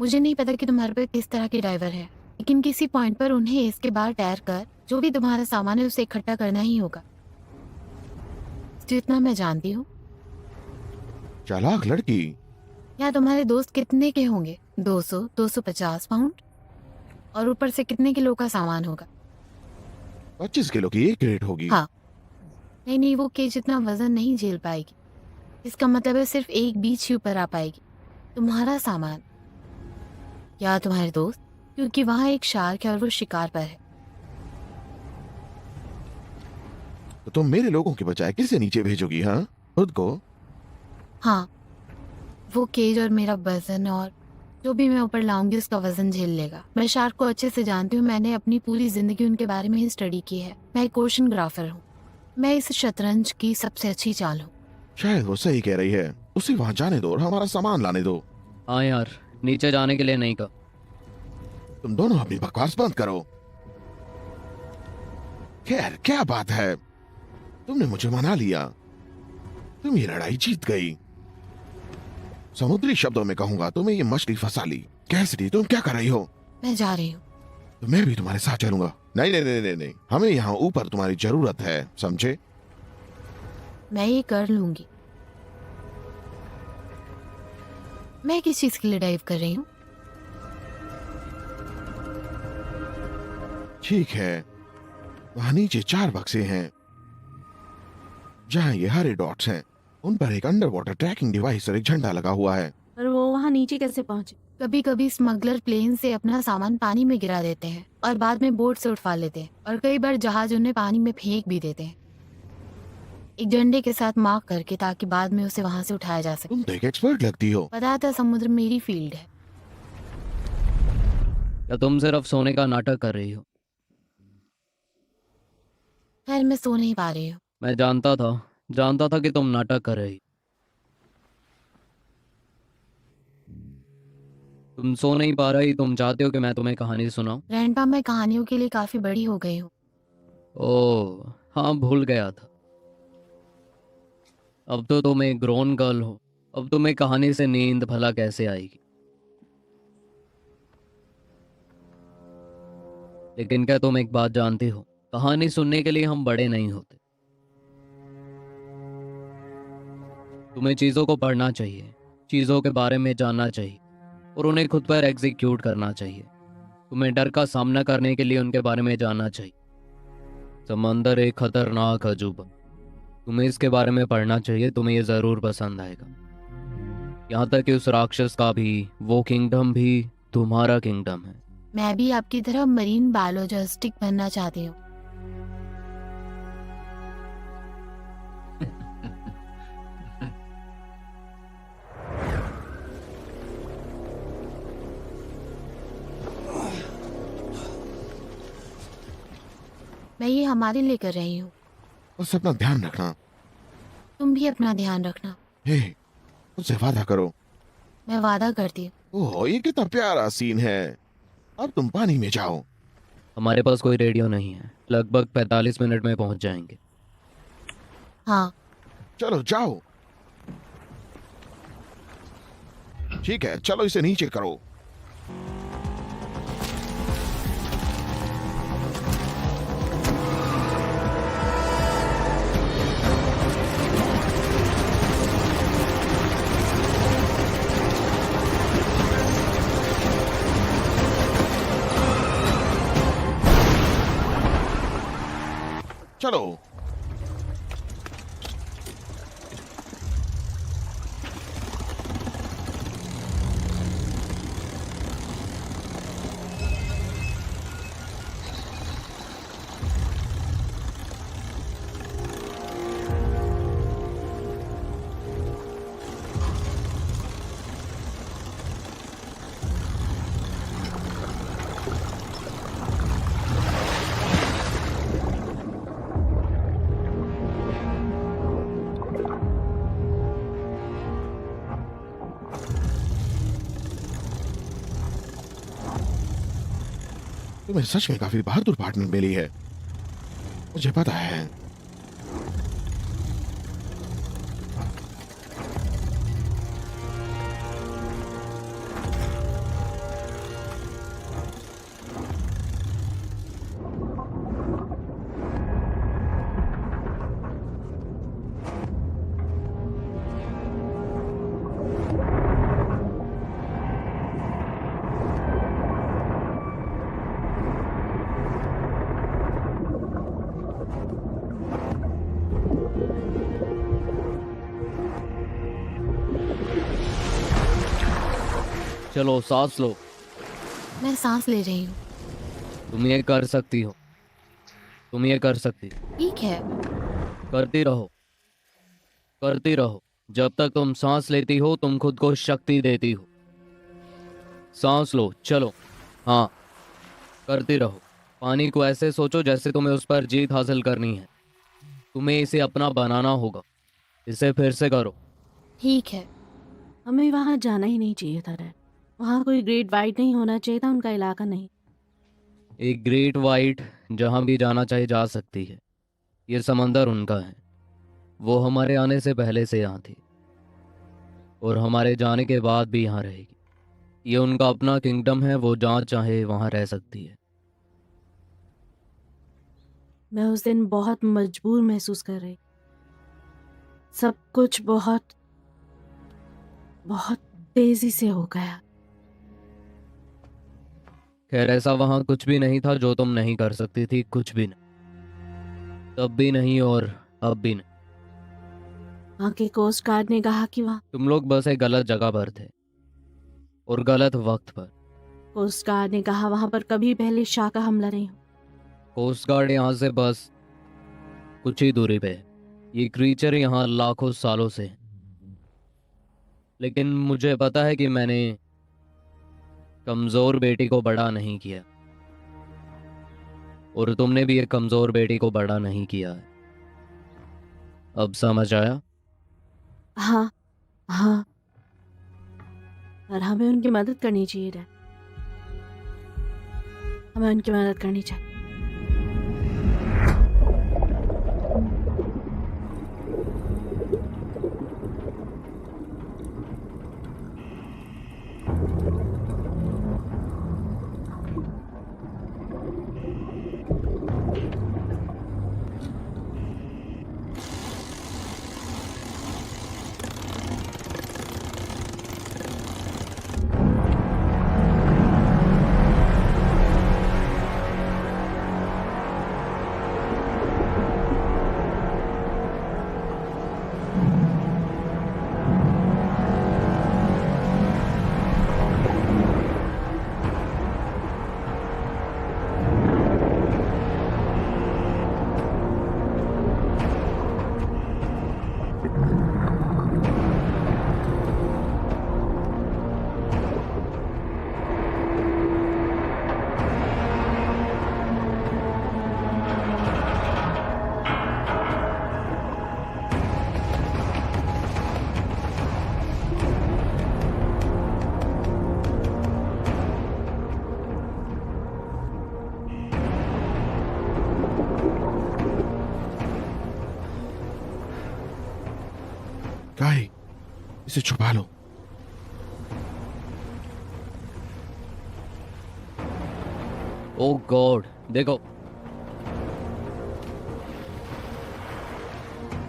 C: मुझे नहीं पता कि तुम्हारे पे किस तरह के ड्राइवर है, लेकिन किसी पॉइंट पर उन्हें इसके बाहर टैर कर जो भी तुम्हारा सामान है उसे इकट्ठा करना ही होगा, जितना मैं जानती हूँ।
D: चालाक लड़की।
C: या तुम्हारे दोस्त कितने के होंगे? 200, 250 पाउंड, और ऊपर से कितने किलो का सामान होगा?
D: 25 किलो की एक क्रेट होगी।
C: हाँ, नहीं नहीं, वो केज इतना वजन नहीं झेल पाएगी। इसका मतलब है सिर्फ एक बीच ही ऊपर आ पाएगी। तुम्हारा सामान या तुम्हारे दोस्त, क्योंकि वहाँ एक शार्क है और वो शिकार पर है।
D: तो तुम मेरे लोगों के बजाय किसे नीचे भेजोगी? हाँ, खुद को?
C: हाँ, वो केज और मेरा वजन और जो भी मैं ऊपर लाऊंगी उसका वजन झेल लेगा। मैं शार्क को अच्छे से जानती हूँ, मैंने अपनी पूरी जिंदगी उनके बारे में ही स्टडी की है। मैं एक ओशनग्राफर हूँ। मैं इस शतरंज की सबसे अच्छी चाल हूँ।
D: शायद वो सही कह रही है। उसे वहां जाने दो और हमारा सामान लाने दो।
A: हाँ यार, नीचे जाने के लिए नहीं कहा।
D: तुम दोनों अपनी बकवास बंद करो। खैर, क्या बात है, तुमने मुझे मना लिया। तुम ये लड़ाई जीत गई। समुद्री शब्दों में कहूंगा, तुम्हें ये मछली फंसा ली। कैसिडी, तुम क्या कर रही हो?
C: मैं जा रही हूँ।
D: तो मैं भी तुम्हारे साथ चलूंगा। नहीं नहीं नहीं नहीं नहीं, हमें यहाँ ऊपर तुम्हारी जरूरत है, समझे?
C: मैं ये कर लूंगी। मैं किस चीज के लिए डाइव कर रही हूँ?
D: ठीक है, वहां नीचे 4 बक्से हैं जहां ये हरे डॉट्स हैं। उन पर एक अंडर वाटर ट्रैकिंग डिवाइस और एक झंडा लगा हुआ है।
B: पर वो वहाँ नीचे कैसे पहुंचे?
C: कभी कभी स्मगलर प्लेन से अपना सामान पानी में गिरा देते हैं और बाद में बोट से उठवा लेते हैं, और कई बार जहाज उन्हें पानी में फेंक भी देते हैं, एक झंडे के साथ मार्क करके, ताकि बाद में उसे वहां से उठाया जा सके।
D: तुम तो एक एक्सपर्ट लगती हो।
C: पता था, समुद्र मेरी फील्ड है।
A: या तुम सिर्फ सोने का नाटक कर रही हो?
C: खैर, मैं सो नहीं पा रही हूँ।
A: मैं जानता था कि तुम नाटक कर रही। तुम सो नहीं पा रही, तुम चाहते हो कि मैं तुम्हें कहानी सुनाऊं?
C: ग्रैंडपा, मैं कहानियों के लिए काफी बड़ी हो गई हूँ।
A: ओह हाँ, भूल गया था। अब तो तुम एक ग्रोन गर्ल हो। अब तुम्हें कहानी से नींद भला कैसे आएगी? लेकिन क्या तुम एक बात जानती हो? कहानी सुनने के लिए हम बड़े नहीं होते। तुम्हें चीजों को पढ़ना चाहिए, चीजों के बारे में जानना चाहिए और उन्हें खुद पर एग्जीक्यूट करना चाहिए। तुम्हें डर का सामना करने के लिए उनके बारे में जानना चाहिए। समंदर एक खतरनाक अजूबा। तुम्हें इसके बारे में पढ़ना चाहिए, तुम्हें ये जरूर पसंद आएगा। यहाँ तक कि उस राक्षस का भी, वो किंगडम भी तुम्हारा किंगडम है।
C: मैं भी आपकी तरह मरीन बायोलॉजिस्ट बनना चाहती हूँ। मैं ये हमारे लिए कर रही हूँ।
D: बस अपना ध्यान रखना।
C: तुम भी अपना ध्यान रखना।
D: हे, मुझसे वादा करो।
C: मैं वादा करती हूँ।
D: ओह, ये कितना प्यारा सीन है। अब तुम पानी में जाओ।
A: हमारे पास कोई रेडियो नहीं है। लगभग 45 मिनट में पहुंच जाएंगे।
C: हाँ,
D: चलो जाओ। ठीक है, चलो इसे नीचे करो। चलो। तुम्हें सच में काफी बहादुर पार्टनर मिली है, मुझे पता है।
A: चलो सांस लो।
C: मैं सांस ले रही हूँ।
A: तुम ये कर सकती हो, तुम ये कर सकती हो।
C: ठीक है।
A: करती रहो, करती रहो। जब तक तुम सांस लेती हो तुम खुद को शक्ति देती हो। सांस लो, चलो। हाँ, करती रहो। पानी को ऐसे सोचो जैसे तुम्हें उस पर जीत हासिल करनी है। तुम्हें इसे अपना बनाना होगा। इसे फिर से करो।
C: ठीक है।
B: हमें वहाँ जाना ही नहीं चाहिए था डैड। वहाँ कोई ग्रेट वाइट नहीं होना चाहिए था, उनका इलाका नहीं।
A: एक ग्रेट वाइट जहां भी जाना चाहे जा सकती है। ये समंदर उनका है। वो हमारे आने से पहले से यहाँ थी और हमारे जाने के बाद भी यहाँ रहेगी। ये उनका अपना किंगडम है, वो जहाँ चाहे वहाँ रह सकती है।
B: मैं उस दिन बहुत मजबूर महसूस कर रही। सब कुछ बहुत बहुत तेजी से हो गया।
A: खैर, ऐसा वहाँ कुछ भी नहीं था जो तुम नहीं कर सकती थी, कुछ भी नहीं। तब भी नहीं और अब भी नहीं।
B: वहाँ के कोस्ट गार्ड ने कहा कि वहाँ
A: तुम लोग बस एक गलत जगह पर थे और गलत वक्त पर।
B: कोस्ट गार्ड ने कहा वहाँ पर कभी पहले शाह का हमला नहीं हो।
A: कोस्ट गार्ड यहाँ से बस कुछ ही दूरी पे है। ये क्रीचर यहाँ लाखों सालों से है। लेकिन मुझे पता है कि मैंने कमजोर बेटी को बड़ा नहीं किया और तुमने भी एक कमजोर बेटी को बड़ा नहीं किया है। अब समझ आया?
B: हाँ हाँ, और हमें उनकी मदद करनी चाहिए डैड। हमें उनकी मदद करनी चाहिए।
D: गाय, इसे छुपा लो।
A: ओ गॉड, देखो।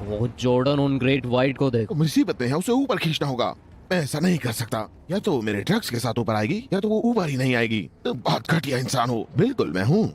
A: वो जॉर्डन उन ग्रेट वाइट को देखो।
D: मुसीबत में है, उसे ऊपर खींचना होगा। मैं ऐसा नहीं कर सकता। या तो वो मेरे ड्रग्स के साथ ऊपर आएगी या तो वो ऊपर ही नहीं आएगी। तुम बहुत घटिया इंसान हो। बिल्कुल मैं हूँ।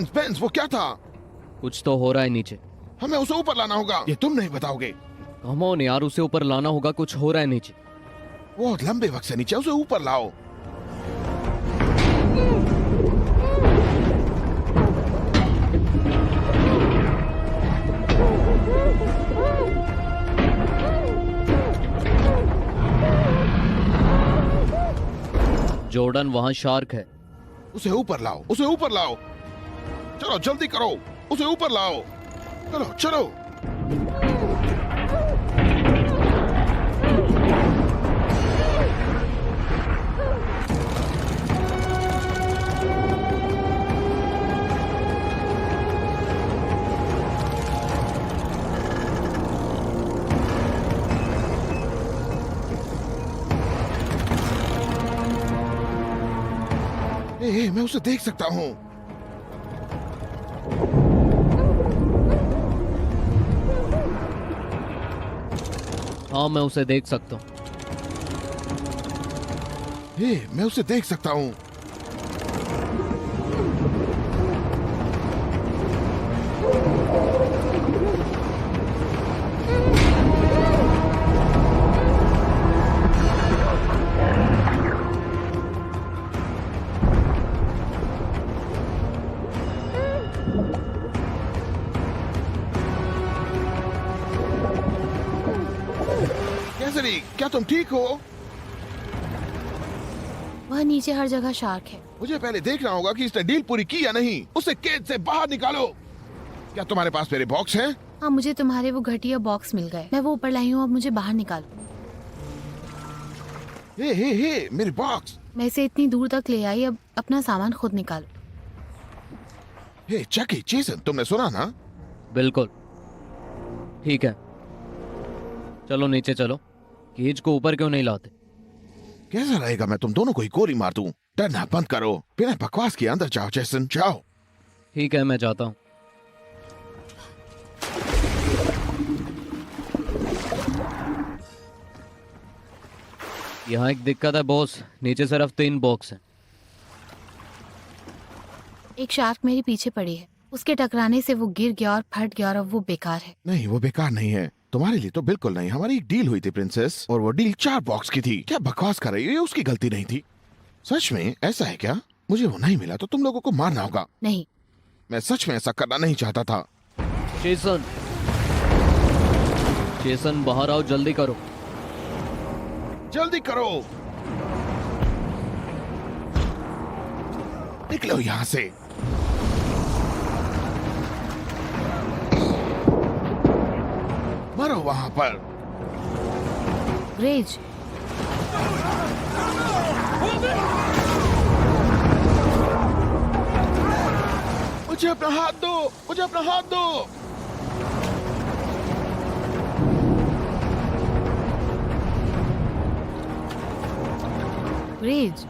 D: बेंस बेंस वो क्या था?
A: कुछ तो हो रहा है नीचे।
D: हमें उसे ऊपर लाना होगा, ये तुम नहीं बताओगे।
A: कम ऑन यार, उसे ऊपर लाना होगा, कुछ हो रहा है नीचे।
D: बहुत लंबे वक्त से नीचे, उसे ऊपर लाओ।
A: जॉर्डन, वहां शार्क है।
D: उसे ऊपर लाओ, उसे ऊपर लाओ। चलो जल्दी करो, उसे ऊपर लाओ। चलो चलो। मैं उसे देख सकता हूँ।
A: हाँ, मैं उसे देख सकता हूँ।
D: मैं उसे देख सकता हूँ। कैसरी, क्या तुम ठीक हो?
C: वहाँ नीचे हर जगह शार्क है।
D: मुझे पहले देखना होगा कि इसने डील पूरी की या नहीं। उसे केज से बाहर निकालो। क्या तुम्हारे पास मेरे बॉक्स हैं?
C: हाँ, मुझे तुम्हारे वो घटिया बॉक्स मिल गए। मैं वो ऊपर लाई हूँ, अब मुझे बाहर निकालो।
D: हे, मेरे बॉक्स।
C: मैं इसे इतनी दूर तक ले आई, अब अपना सामान खुद निकालो।
D: चकी, जेसन, तुमने सुना ना?
A: बिल्कुल ठीक है, चलो नीचे चलो। केज को ऊपर क्यों नहीं लाते?
D: कैसा रहेगा मैं तुम दोनों को ही गोली मार दूं? डरना बंद करो, बिना बकवास के अंदर जाओ। जेसन जाओ।
A: ठीक है, मैं जाता हूँ। यहाँ एक दिक्कत है बॉस, नीचे सिर्फ 3 बॉक्स हैं।
C: एक शार्क मेरे पीछे पड़ी है। उसके टकराने से वो गिर गया और फट गया और अब वो बेकार है।
D: नहीं, वो बेकार नहीं है। तुम्हारे लिए तो बिल्कुल नहीं। हमारी एक डील हुई थी प्रिंसेस, और वो डील 4 बॉक्स की थी। क्या बकवास कर रही है? ये उसकी गलती नहीं थी। सच में ऐसा है क्या? मुझे वो नहीं मिला तो तुम लोगों को मारना होगा।
C: नहीं,
D: मैं सच में ऐसा करना नहीं चाहता था।
A: जेसन, जेसन बाहर आओ, जल्दी करो।
D: जल्दी करो, निकलो यहाँ से। मरो वहां पर।
C: ग्रेज,
D: मुझे अपना हाथ दो, मुझे अपना हाथ दो।
C: Grace,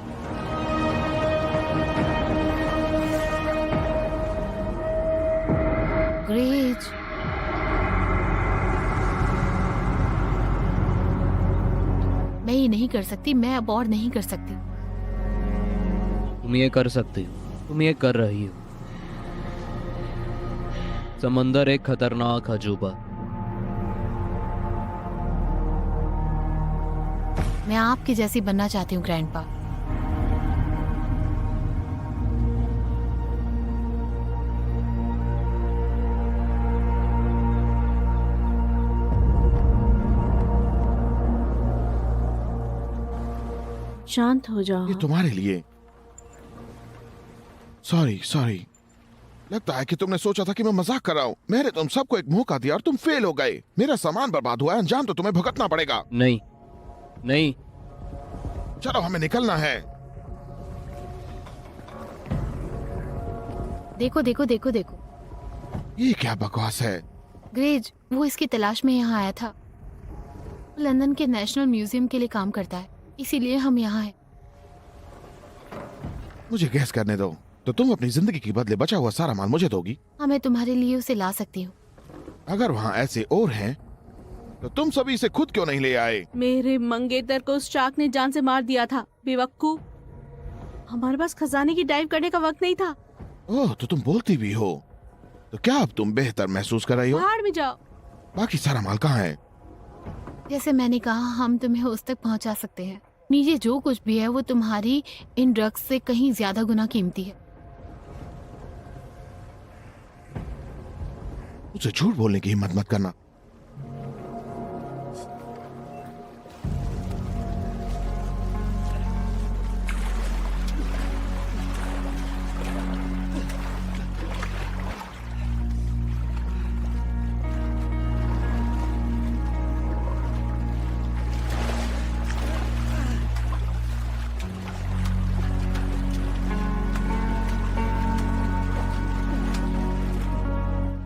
C: Grace. मैं ये नहीं कर सकती, मैं अब और नहीं कर सकती।
A: तुम ये कर सकती हो, तुम ये कर रही हो। समंदर एक खतरनाक अजूबा।
C: मैं आपकी जैसी बनना चाहती हूँ ग्रैंडपा।
B: शांत हो जाओ।
D: ये तुम्हारे लिए। Sorry sorry. लगता है कि तुमने सोचा था कि मैं मजाक कर रहा हूँ। मैंने तुम सबको एक मौका दिया और तुम फेल हो गए। मेरा सामान बर्बाद हुआ है, अंजाम तो तुम्हें भुगतना पड़ेगा।
A: नहीं नहीं,
D: चलो हमें निकलना है।
C: देखो देखो देखो देखो,
D: ये क्या बकवास है?
C: ग्रेज वो इसकी तलाश में यहाँ आया था। वो लंदन के नेशनल म्यूजियम के लिए काम करता है, इसीलिए हम यहाँ हैं।
D: मुझे गैस करने दो। तो तुम अपनी जिंदगी के बदले बचा हुआ सारा माल मुझे दोगी?
C: हाँ, मैं तुम्हारे लिए उसे ला सकती हूँ।
D: अगर वहाँ ऐसे और हैं, तो तुम सभी इसे खुद क्यों नहीं ले आए?
B: मेरे मंगेतर को उस शार्क ने जान से मार दिया था, बेवकूफ। हमारे पास खजाने की डाइव करने का वक्त नहीं था।
D: ओह, तो तुम बोलती भी हो। तो क्या अब तुम बेहतर महसूस कर रही हो?
B: पहाड़ में जाओ।
D: बाकी सारा माल कहाँ है?
C: जैसे मैंने कहा, हम तुम्हें उस तक पहुंचा सकते हैं। नीचे जो कुछ भी है वो तुम्हारी इन ड्रग्स से कहीं ज्यादा गुना कीमती है।
D: मुझसे झूठ बोलने की हिम्मत मत करना।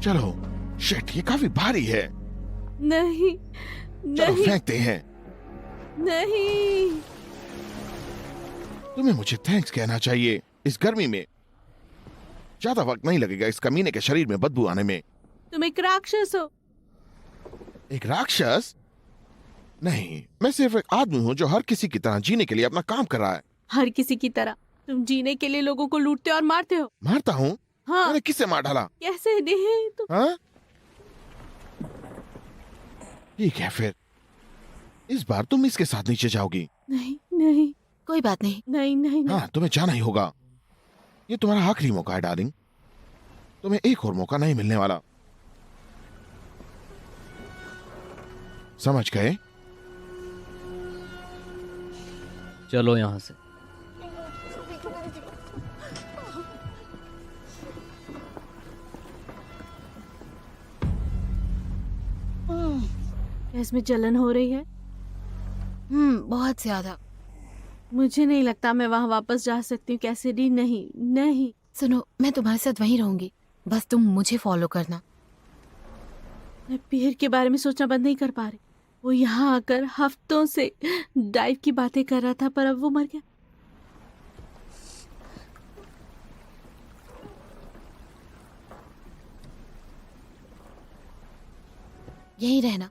D: चलो, शिट, ये काफी भारी है।
B: नहीं
D: चलो
B: नहीं
D: फेंकते हैं।
B: नहीं।
D: तुम्हें मुझे थैंक्स कहना चाहिए। इस गर्मी में ज्यादा वक्त नहीं लगेगा इस कमीने के शरीर में बदबू आने में।
B: तुम एक राक्षस हो।
D: एक राक्षस? नहीं, मैं सिर्फ एक आदमी हूँ जो हर किसी की तरह जीने के लिए अपना काम कर रहा है।
B: हर किसी की तरह तुम जीने के लिए लोगों को लूटते और मारते हो।
D: मारता हूँ?
B: हाँ।
D: मैंने किससे मार डाला?
B: कैसे नहीं तुम?
D: हाँ? ठीक है फिर, इस बार तुम इसके साथ नीचे जाओगी।
B: नहीं नहीं
C: कोई बात नहीं।
B: नहीं नहीं नहीं।
D: हाँ, तुम्हें जाना ही होगा। ये तुम्हारा आखिरी मौका है डार्लिंग। तुम्हें एक और मौका नहीं मिलने वाला। समझ गए?
A: चलो यहाँ से।
B: इसमें जलन हो रही है।
C: बहुत ज्यादा।
B: मुझे नहीं लगता मैं वहां वापस जा सकती हूँ कैसिडी। नहीं नहीं।
C: सुनो, मैं तुम्हारे साथ वहीं रहूंगी, बस तुम मुझे फॉलो करना।
B: मैं पीर के बारे में सोचना बंद नहीं कर पा रही। वो यहाँ आकर हफ्तों से डाइव की बातें कर रहा था, पर अब वो मर गया।
C: यहीं रहना।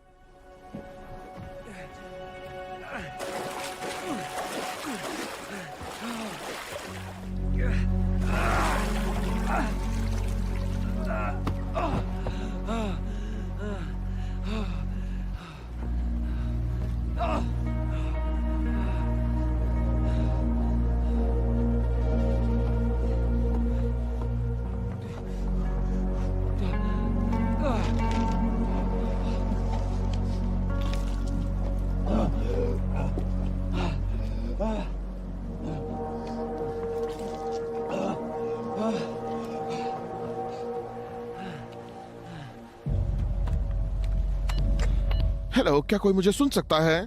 D: हेलो, क्या कोई मुझे सुन सकता है?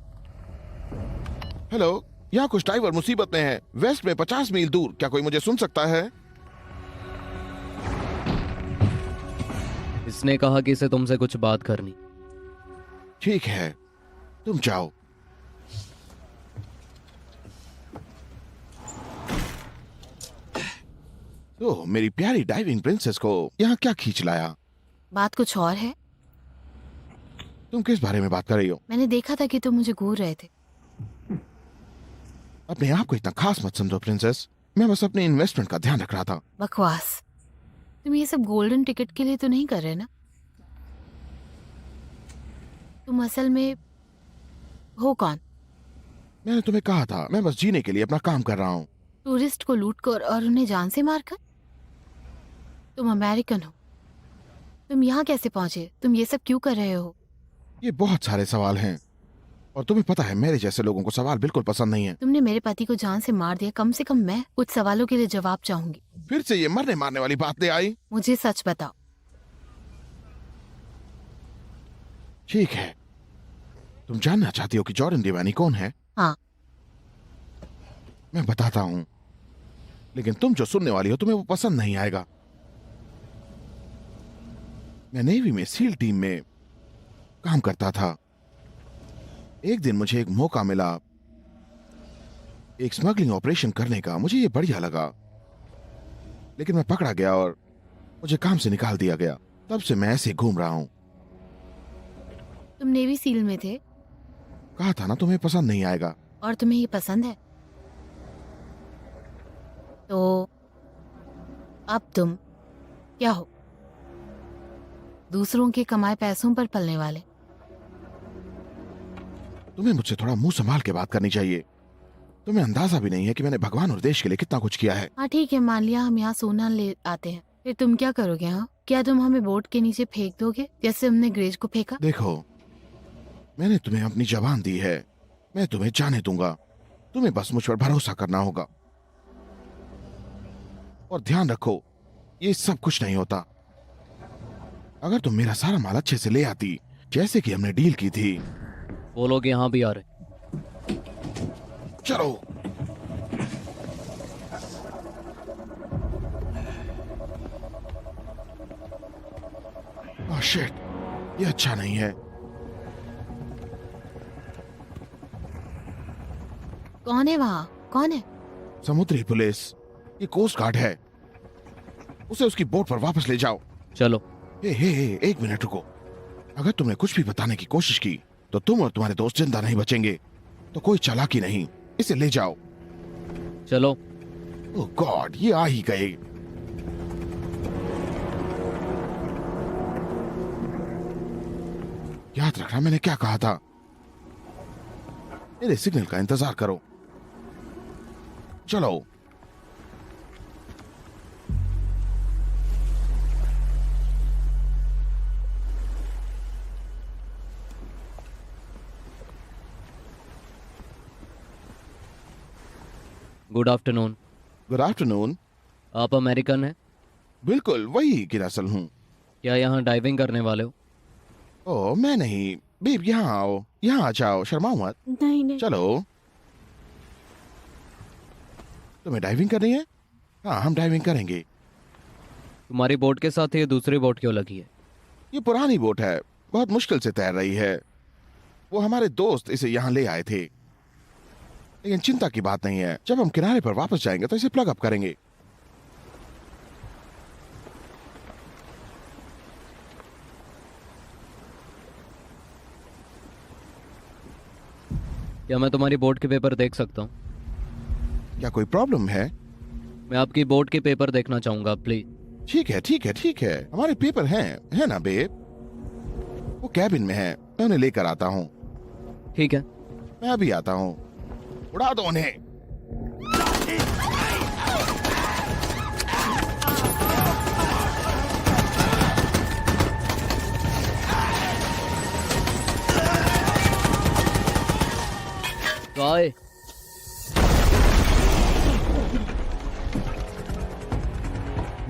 D: हेलो, यहाँ कुछ ड्राइवर मुसीबत में है, वेस्ट में 50 मील दूर। क्या कोई मुझे सुन सकता है?
A: इसने कहा कि इसे तुमसे कुछ बात करनी।
D: ठीक है, तुम जाओ। तो मेरी प्यारी डाइविंग प्रिंसेस को यहाँ क्या खींच लाया?
C: बात कुछ और है।
D: तुम किस बारे में बात कर रही हो?
C: मैंने देखा था कि तुम मुझे घूर रहे थे।
D: अपने आप को इतना खास मत समझो प्रिंसेस। मैं बस अपने इन्वेस्टमेंट का ध्यान रख रहा था।
C: बकवास। तुम ये सब गोल्डन टिकट के लिए तो नहीं कर रहे ना? तुम असल में हो कौन?
D: मैंने तुम्हें कहा था, मैं बस जीने के लिए अपना काम कर रहा हूँ।
C: टूरिस्ट को लूट कर और उन्हें जान से मारकर? तुम अमेरिकन हो। तुम यहाँ कैसे पहुंचे? तुम ये सब क्यों कर रहे हो?
D: ये बहुत सारे सवाल हैं, और तुम्हें पता है मेरे जैसे लोगों को सवाल बिल्कुल पसंद नहीं है।
C: तुमने मेरे पति को जान से मार दिया, कम से कम मैं कुछ सवालों के लिए जवाब चाहूंगी।
D: फिर से ये मरने मारने वाली बात ले आई।
C: मुझे सच बताओ।
D: ठीक है, तुम जानना चाहती हो कि जॉर्डन देवानी कौन है?
C: हाँ।
D: मैं बताता हूँ, लेकिन तुम जो सुनने वाली हो तुम्हें वो पसंद नहीं आएगा। मैं नेवी में सील टीम में काम करता था। एक दिन मुझे एक मौका मिला एक स्मगलिंग ऑपरेशन करने का। मुझे ये बढ़िया लगा, लेकिन मैं पकड़ा गया और मुझे काम से निकाल दिया गया। तब से मैं ऐसे घूम रहा हूं।
C: तुम नेवी सील में थे
D: कहा था ना तुम्हें पसंद नहीं आएगा।
C: और तुम्हें ये पसंद है, तो अब तुम क्या हो? दूसरों के कमाए पैसों पर पलने वाले।
D: तुम्हें मुझसे थोड़ा मुंह संभाल के बात करनी चाहिए। तुम्हें अंदाजा भी नहीं है कि मैंने भगवान और देश के लिए कितना कुछ किया है।
C: हाँ ठीक है, मान लिया हम यहाँ सोना ले आते हैं, फिर तुम क्या करोगे? हाँ, क्या तुम हमें बोट के नीचे फेंक दोगे जैसे हमने ग्रेज को फेंका?
D: देखो, मैंने तुम्हें अपनी जबान दी है, मैं तुम्हें जाने दूंगा। तुम्हें बस मुझ पर भरोसा करना होगा। और ध्यान रखो, ये सब कुछ नहीं होता। अगर तुम मेरा सारा माल अच्छे से ले आती, जैसे कि हमने डील की थी।
A: वो लोग यहाँ भी आ रहे।
D: चलो। ओह शिट, ये अच्छा नहीं है।
C: कौन है वहाँ? कौन है?
D: समुद्री पुलिस, ये कोस्ट गार्ड है। उसे उसकी बोट पर वापस ले जाओ।
A: चलो।
D: हे, एक मिनट रुको। अगर तुमने कुछ भी बताने की कोशिश की तो तुम और तुम्हारे दोस्त जिंदा नहीं बचेंगे। तो कोई चालाकी नहीं, इसे ले जाओ।
A: चलो।
D: ओह गॉड, ये आ ही गए। याद रखना मैंने क्या कहा था। मेरे सिग्नल का इंतजार करो। चलो।
A: Good afternoon.
D: Good afternoon.
A: आप अमेरिकन हैं?
D: बिल्कुल वही की नस्ल हूँ।
A: क्या यहाँ डाइविंग करने वाले हो?
D: ओह मैं नहीं। बेब यहाँ आओ, यहाँ आ जाओ, शर्माओ मत।
B: नहीं नहीं।
D: चलो। तुम्हें डाइविंग करनी है? हाँ, हम डाइविंग करेंगे।
A: तुम्हारी बोट के साथ ये दूसरी बोट क्यों लगी है?
D: ये पुरानी बोट है, बहुत मुश्किल से तैर रही है। वो हमारे दोस्त इसे यहाँ ले आए थे। लेकिन चिंता की बात नहीं है, जब हम किनारे पर वापस जाएंगे तो इसे प्लग अप करेंगे।
A: क्या मैं तुम्हारी बोट के पेपर देख सकता हूँ?
D: क्या कोई प्रॉब्लम है?
A: मैं आपकी बोट के पेपर देखना चाहूंगा प्लीज।
D: ठीक है, हमारे पेपर हैं, है ना बेब? वो कैबिन में है, मैं उन्हें लेकर आता हूँ।
A: ठीक है।
D: मैं अभी आता हूँ। उड़ा दो उन्हें।
A: काय?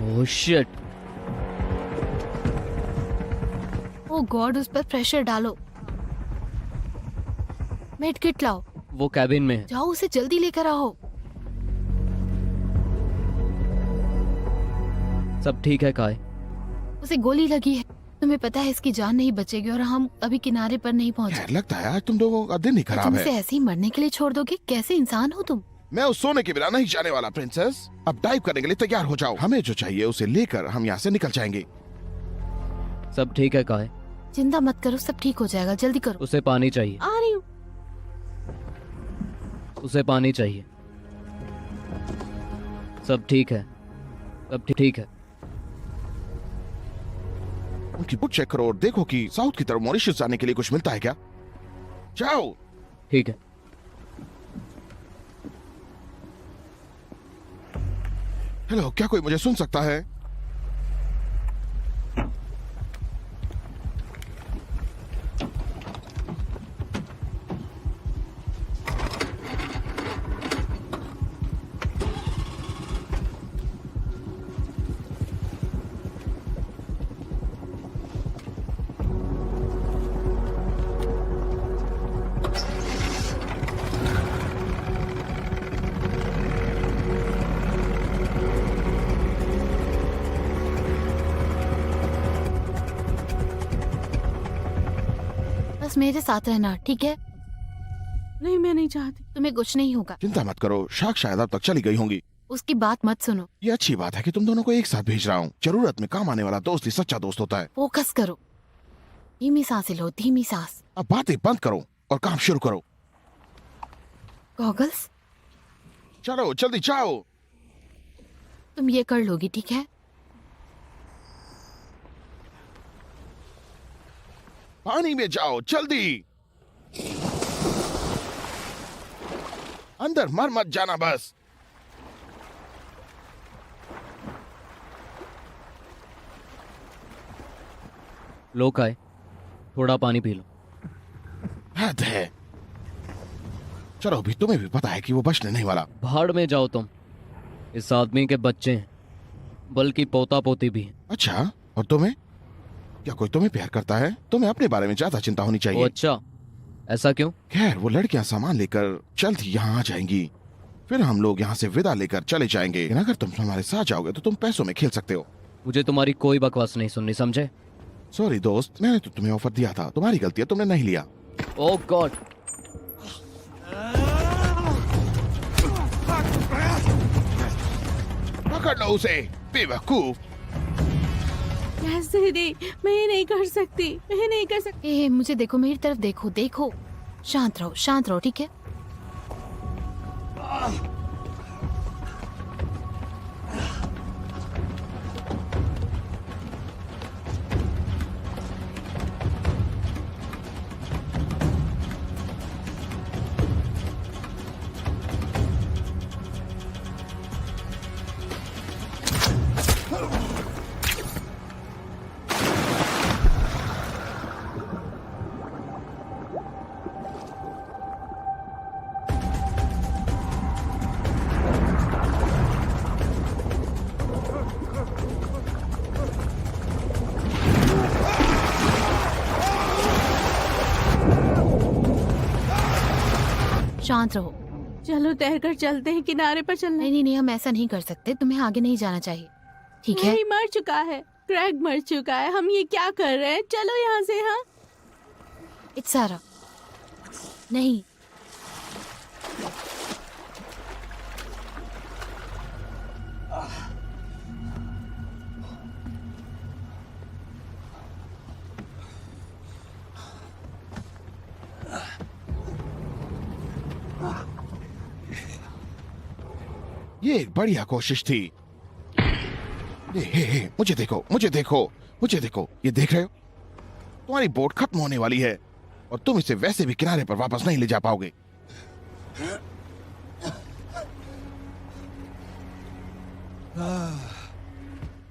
A: Oh shit.
C: ओ गॉड, उस पर प्रेशर डालो। मेड किट लाओ।
A: वो कैबिन में है।
C: जाओ, उसे जल्दी लेकर आओ।
A: सब ठीक है काय?
C: उसे गोली लगी है। तुम्हें पता है इसकी जान नहीं बचेगी और हम अभी किनारे पर नहीं पहुंचे।
D: यार, लगता है आज तुम लोगों का दिन ही खराब
C: तुम
D: है।
C: इसे ऐसे ही मरने के लिए छोड़ दोगे? कैसे इंसान हो तुम?
D: मैं उस सोने के बिना नहीं जाने वाला प्रिंसेस। अब डाइव करने के लिए तैयार हो जाओ। हमें जो चाहिए उसे लेकर हम यहाँ से निकल जाएंगे।
A: सब ठीक है काय?
C: चिंता मत करो, सब ठीक हो जाएगा, जल्दी करो।
A: उसे पानी चाहिए।
B: आ रही हूँ।
A: उसे पानी चाहिए। सब ठीक है। सब ठीक है।
D: उनकी बुक चेक करो और देखो कि साउथ की तरफ मॉरिशस जाने के लिए कुछ मिलता है क्या। जाओ।
A: ठीक है।
D: हेलो, क्या कोई मुझे सुन सकता है?
C: बस मेरे साथ रहना, ठीक है?
B: नहीं, मैं नहीं चाहती।
C: तुम्हें कुछ नहीं होगा।
D: चिंता मत करो, शाक शायद अब तक चली गई होंगी।
C: उसकी बात मत सुनो।
D: ये अच्छी बात है कि तुम दोनों को एक साथ भेज रहा हूँ। जरूरत में काम आने वाला दोस्त ही सच्चा दोस्त होता है।
C: फोकस करो। धीमी सांसें लो, धीमी सांस।
D: अब बातें बंद करो और काम शुरू करो।
C: गॉगल्स?
D: चलो जल्दी जाओ।
C: तुम ये कर लोगी, ठीक है?
D: पानी में जाओ जल्दी। अंदर मर मत जाना बस।
A: लो काय, थोड़ा पानी पी लो।
D: हद है। चलो, अभी तुम्हें भी पता है कि वो बचने नहीं वाला।
A: भाड़ में जाओ तुम। इस आदमी के बच्चे हैं, बल्कि पोता पोती भी हैं।
D: अच्छा, और तुम्हें? क्या कोई तुम्हें प्यार करता है? तुम्हें अपने बारे में ज्यादा चिंता होनी
A: ओ
D: चाहिए।
A: अच्छा, ऐसा क्यों?
D: खैर, वो लड़कियां सामान लेकर जल्द ही यहाँ आ जाएंगी। फिर हम लोग यहाँ से विदा लेकर चले जाएंगे। लेकिन अगर तुम हमारे साथ जाओगे तो तुम पैसों में खेल सकते हो।
A: मुझे तुम्हारी कोई बकवास नहीं सुननी, समझे?
D: सॉरी दोस्त, मैंने तो तुम्हें ऑफर दिया था। तुम्हारी गलती है, तुमने नहीं लिया।
A: ओह गॉड।
D: पकड़ लो उसे, बेवकूफ।
B: कैसे नहीं, मैं नहीं कर सकती, मैं नहीं कर सकती।
C: मुझे देखो, मेरी तरफ देखो, देखो। शांत रहो, ठीक है? शांत रहो।
B: चलो तैरकर चलते हैं, किनारे पर चलना।
C: नहीं, हम ऐसा नहीं कर सकते। तुम्हें आगे नहीं जाना चाहिए, ठीक है?
B: नहीं, मर चुका है, क्रैग मर चुका है। हम ये क्या कर रहे हैं? चलो यहाँ से। हाँ,
C: इट्स सारा। नहीं,
D: ये एक बढ़िया कोशिश थी। हे, मुझे देखो, मुझे देखो, मुझे देखो। ये देख रहे हो? तुम्हारी बोट खत्म होने वाली है और तुम इसे वैसे भी किनारे पर वापस नहीं ले जा पाओगे।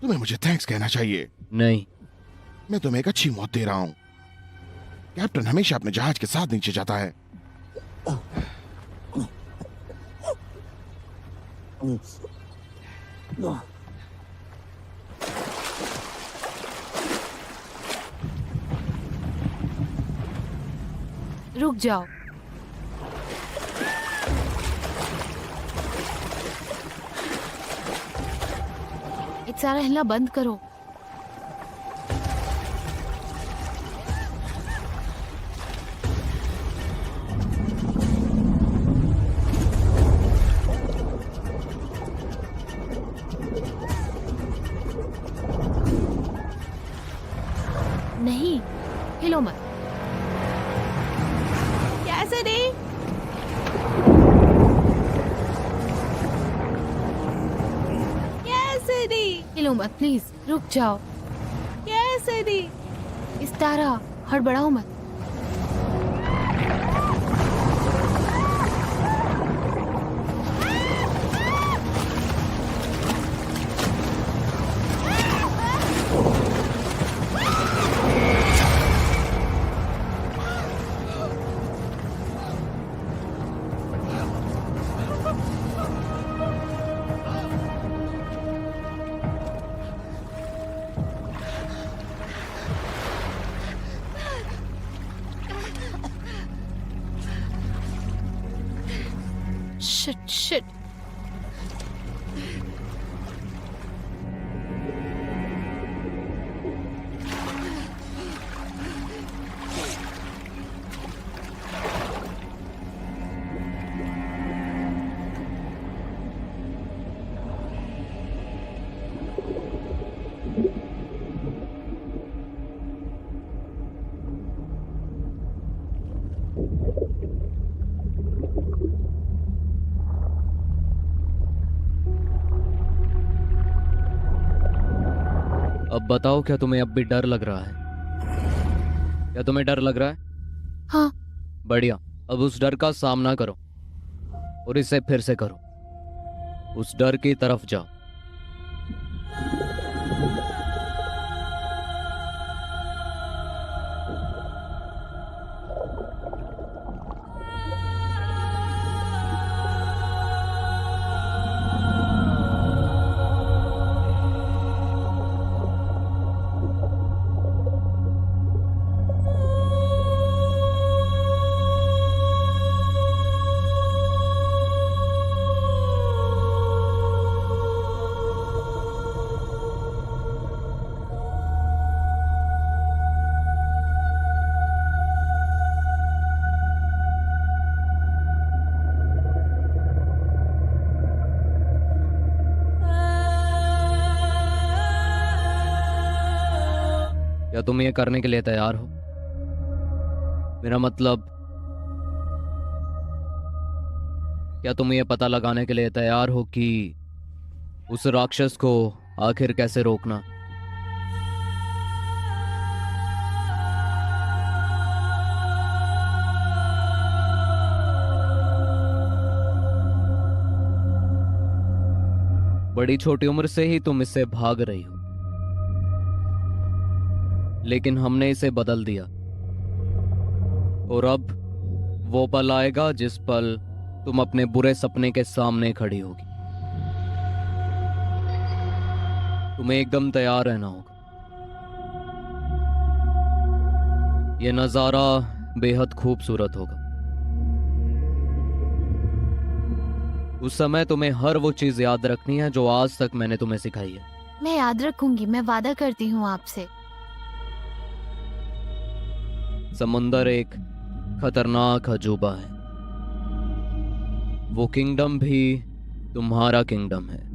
D: तुम्हें मुझे थैंक्स कहना चाहिए।
A: नहीं,
D: मैं तुम्हें एक अच्छी मौत दे रहा हूं। कैप्टन हमेशा अपने जहाज के साथ नीचे जाता है।
C: रुक जाओ। इट्स सारा हिलना बंद करो। नहीं, हिलो मत।
B: कैसे नहीं? कैसे नहीं?
C: हिलो मत प्लीज, रुक जाओ।
B: कैसे नहीं?
C: इस तारा, हड़बड़ाओ मत। शिट।
A: अब बताओ, क्या तुम्हें अब भी डर लग रहा है? क्या तुम्हें डर लग रहा है?
C: हाँ।
A: बढ़िया। अब उस डर का सामना करो और इसे फिर से करो। उस डर की तरफ जाओ। क्या तुम ये करने के लिए तैयार हो? मेरा मतलब, क्या तुम ये पता लगाने के लिए तैयार हो कि उस राक्षस को आखिर कैसे रोकना? बड़ी छोटी उम्र से ही तुम इससे भाग रही हो, लेकिन हमने इसे बदल दिया। और अब वो पल आएगा जिस पल तुम अपने बुरे सपने के सामने खड़ी होगी। तुम्हें एकदम तैयार रहना होगा। यह नजारा बेहद खूबसूरत होगा। उस समय तुम्हें हर वो चीज याद रखनी है जो आज तक मैंने तुम्हें सिखाई है।
C: मैं याद रखूंगी, मैं वादा करती हूँ आपसे।
A: समुंदर एक खतरनाक अजूबा है। वो किंगडम भी तुम्हारा किंगडम है।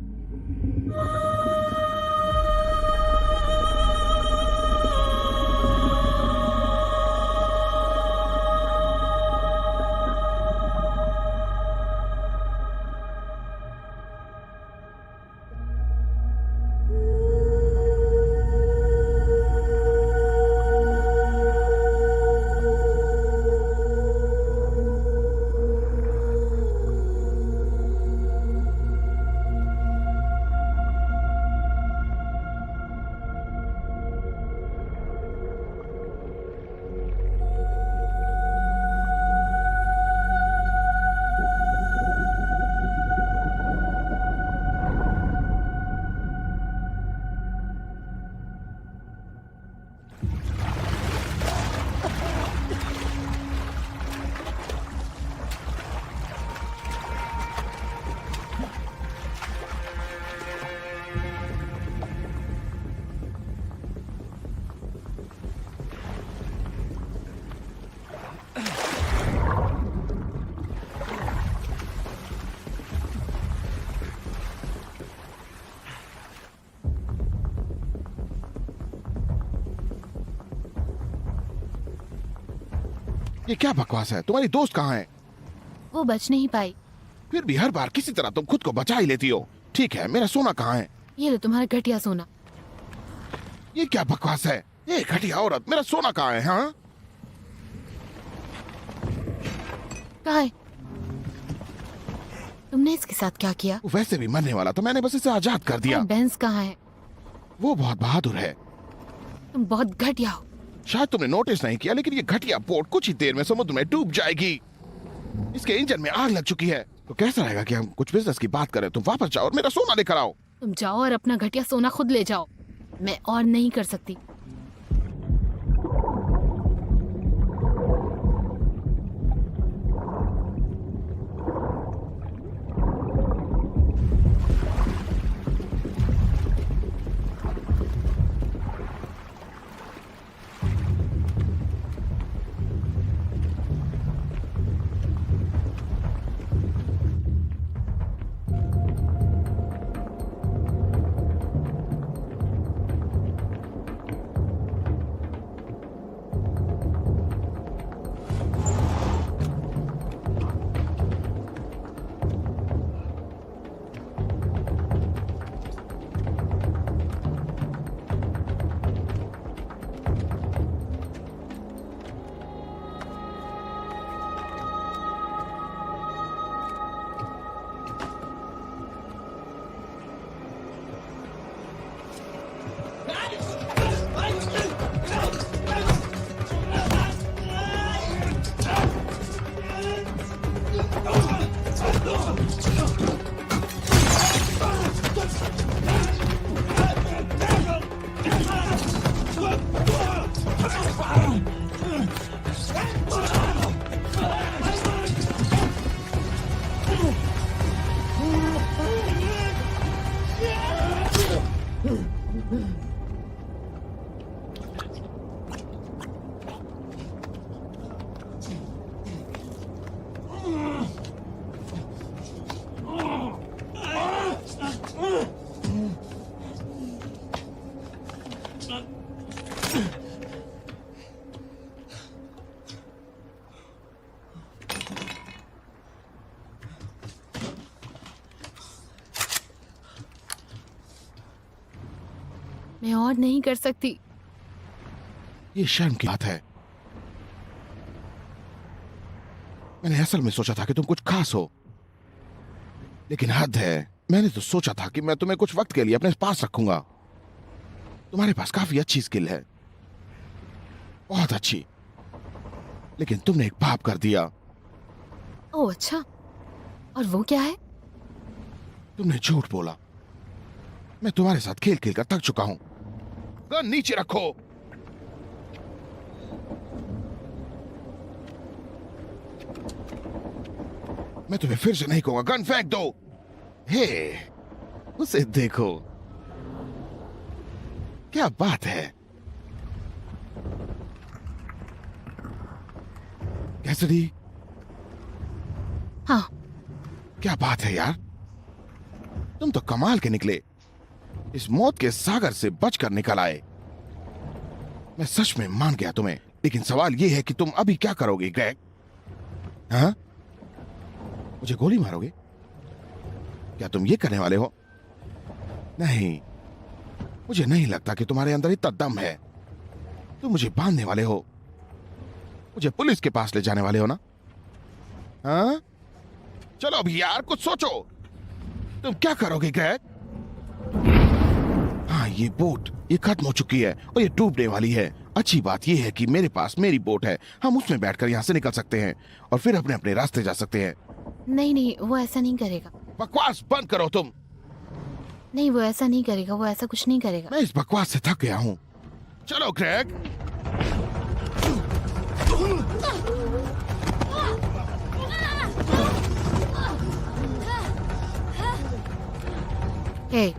D: ये क्या बकवास है? तुम्हारी दोस्त कहाँ है?
C: वो बच नहीं पाई।
D: फिर भी हर बार किसी तरह तुम खुद को बचा ही लेती हो। ठीक है, मेरा सोना कहाँ है?
C: ये लो तुम्हारा घटिया सोना।
D: ये क्या बकवास है? ये घटिया औरत, मेरा सोना कहाँ है? हाँ,
C: कहाँ है? तुमने इसके साथ क्या किया?
D: वो वैसे भी मरने वाला था, मैंने बस इसे आजाद कर दिया।
C: और बेंस कहाँ है?
D: वो बहुत बहादुर है।
C: तुम बहुत घटिया हो।
D: शायद तुमने नोटिस नहीं किया, लेकिन ये घटिया बोट कुछ ही देर में समुद्र में डूब जाएगी। इसके इंजन में आग लग चुकी है। तो कैसा रहेगा कि हम कुछ बिजनेस की बात करें? तुम वापस जाओ और मेरा सोना लेकर आओ।
C: तुम जाओ और अपना घटिया सोना खुद ले जाओ। मैं और नहीं कर सकती। मैं और नहीं कर सकती।
D: ये शर्म की बात है। मैंने असल में सोचा था कि तुम कुछ खास हो, लेकिन हद है। मैंने तो सोचा था कि मैं तुम्हें कुछ वक्त के लिए अपने पास रखूंगा। तुम्हारे पास काफी अच्छी स्किल है, बहुत अच्छी, लेकिन तुमने एक पाप कर दिया।
C: ओह अच्छा, और वो क्या है?
D: तुमने झूठ बोला। मैं तुम्हारे साथ खेल खेल कर थक चुका हूं। गन नीचे रखो। मैं तुम्हें फिर से नहीं कहूंगा, गन फेंक दो। हे, उसे देखो, क्या बात है। कैसरी,
C: हाँ,
D: क्या बात है यार, तुम तो कमाल के निकले। इस मौत के सागर से बचकर निकल आए। मैं सच में मान गया तुम्हें, लेकिन सवाल यह है कि तुम अभी क्या करोगे ग्रेग? हाँ, मुझे गोली मारोगे? क्या तुम ये करने वाले हो? नहीं, मुझे नहीं लगता कि तुम्हारे अंदर इतना दम है। तुम मुझे बांधने वाले हो, मुझे पुलिस के पास ले जाने वाले हो ना? हाँ, चलो अभी यार कुछ सोचो। तुम क्या करोगे ग्रेग? हाँ, ये बोट ये खत्म हो चुकी है और ये डूबने वाली है। अच्छी बात ये है कि मेरे पास मेरी बोट है, हम उसमें बैठकर यहाँ से निकल सकते हैं और फिर अपने अपने रास्ते जा सकते हैं।
C: नहीं नहीं, वो ऐसा नहीं करेगा।
D: बकवास बंद करो तुम।
C: नहीं, वो ऐसा नहीं करेगा, वो ऐसा कुछ नहीं करेगा।
D: मैं इस बकवास से थक गया हूँ। चलो ग्रेग।
C: हे,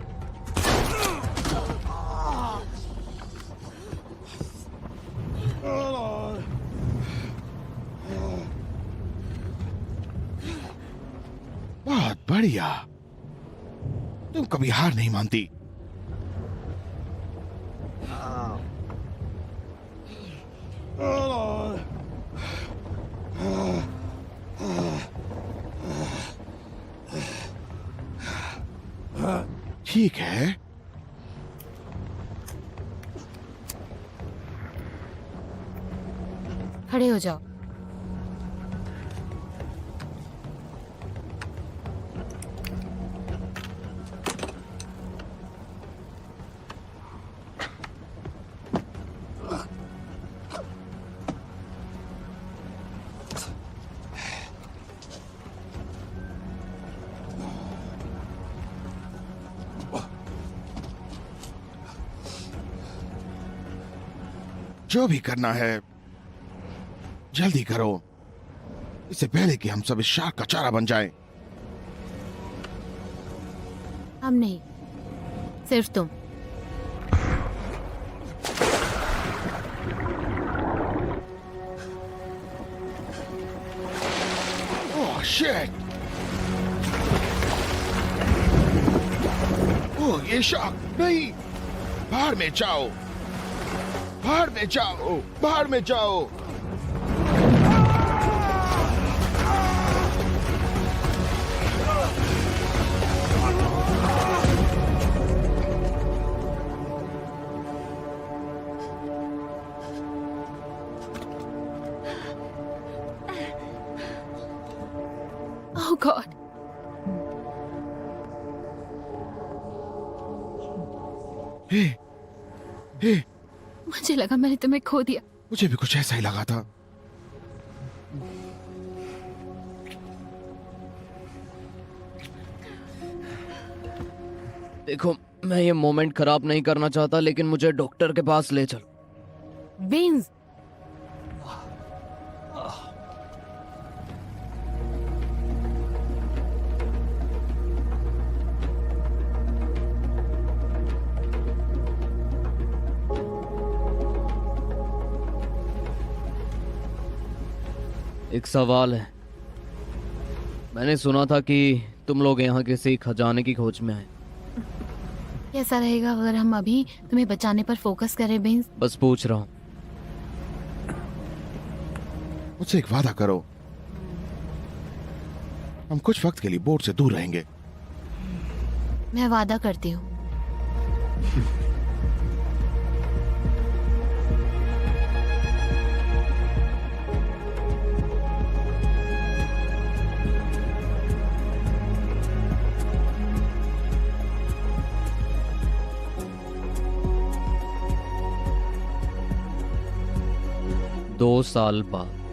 D: बहुत बढ़िया, तुम कभी हार नहीं मानती। ठीक है,
C: खड़े हो जाओ।
D: जो भी करना है जल्दी करो, इससे पहले कि हम सब इस शार्क का चारा बन जाएं।
C: हम नहीं, सिर्फ तुम।
D: Oh shit! ओह ये शार्क नहीं! बाहर में जाओ, बाहर में जाओ, बाहर में जाओ।
C: ओह गॉड,
D: हे, हे,
C: मुझे लगा मैंने तुम्हें खो दिया।
D: मुझे भी कुछ ऐसा ही लगा था।
A: देखो, मैं ये मोमेंट खराब नहीं करना चाहता, लेकिन मुझे डॉक्टर के पास ले चलो।
C: बेन्स,
A: एक सवाल है। मैंने सुना था कि तुम लोग यहाँ किसी खजाने की खोज में आए।
C: कैसा रहेगा अगर हम अभी तुम्हें बचाने पर फोकस करें बेंस?
A: बस पूछ रहा हूँ।
D: मुझसे एक वादा करो, हम कुछ वक्त के लिए बोर्ड से दूर रहेंगे।
C: मैं वादा करती हूँ।
A: दो साल बाद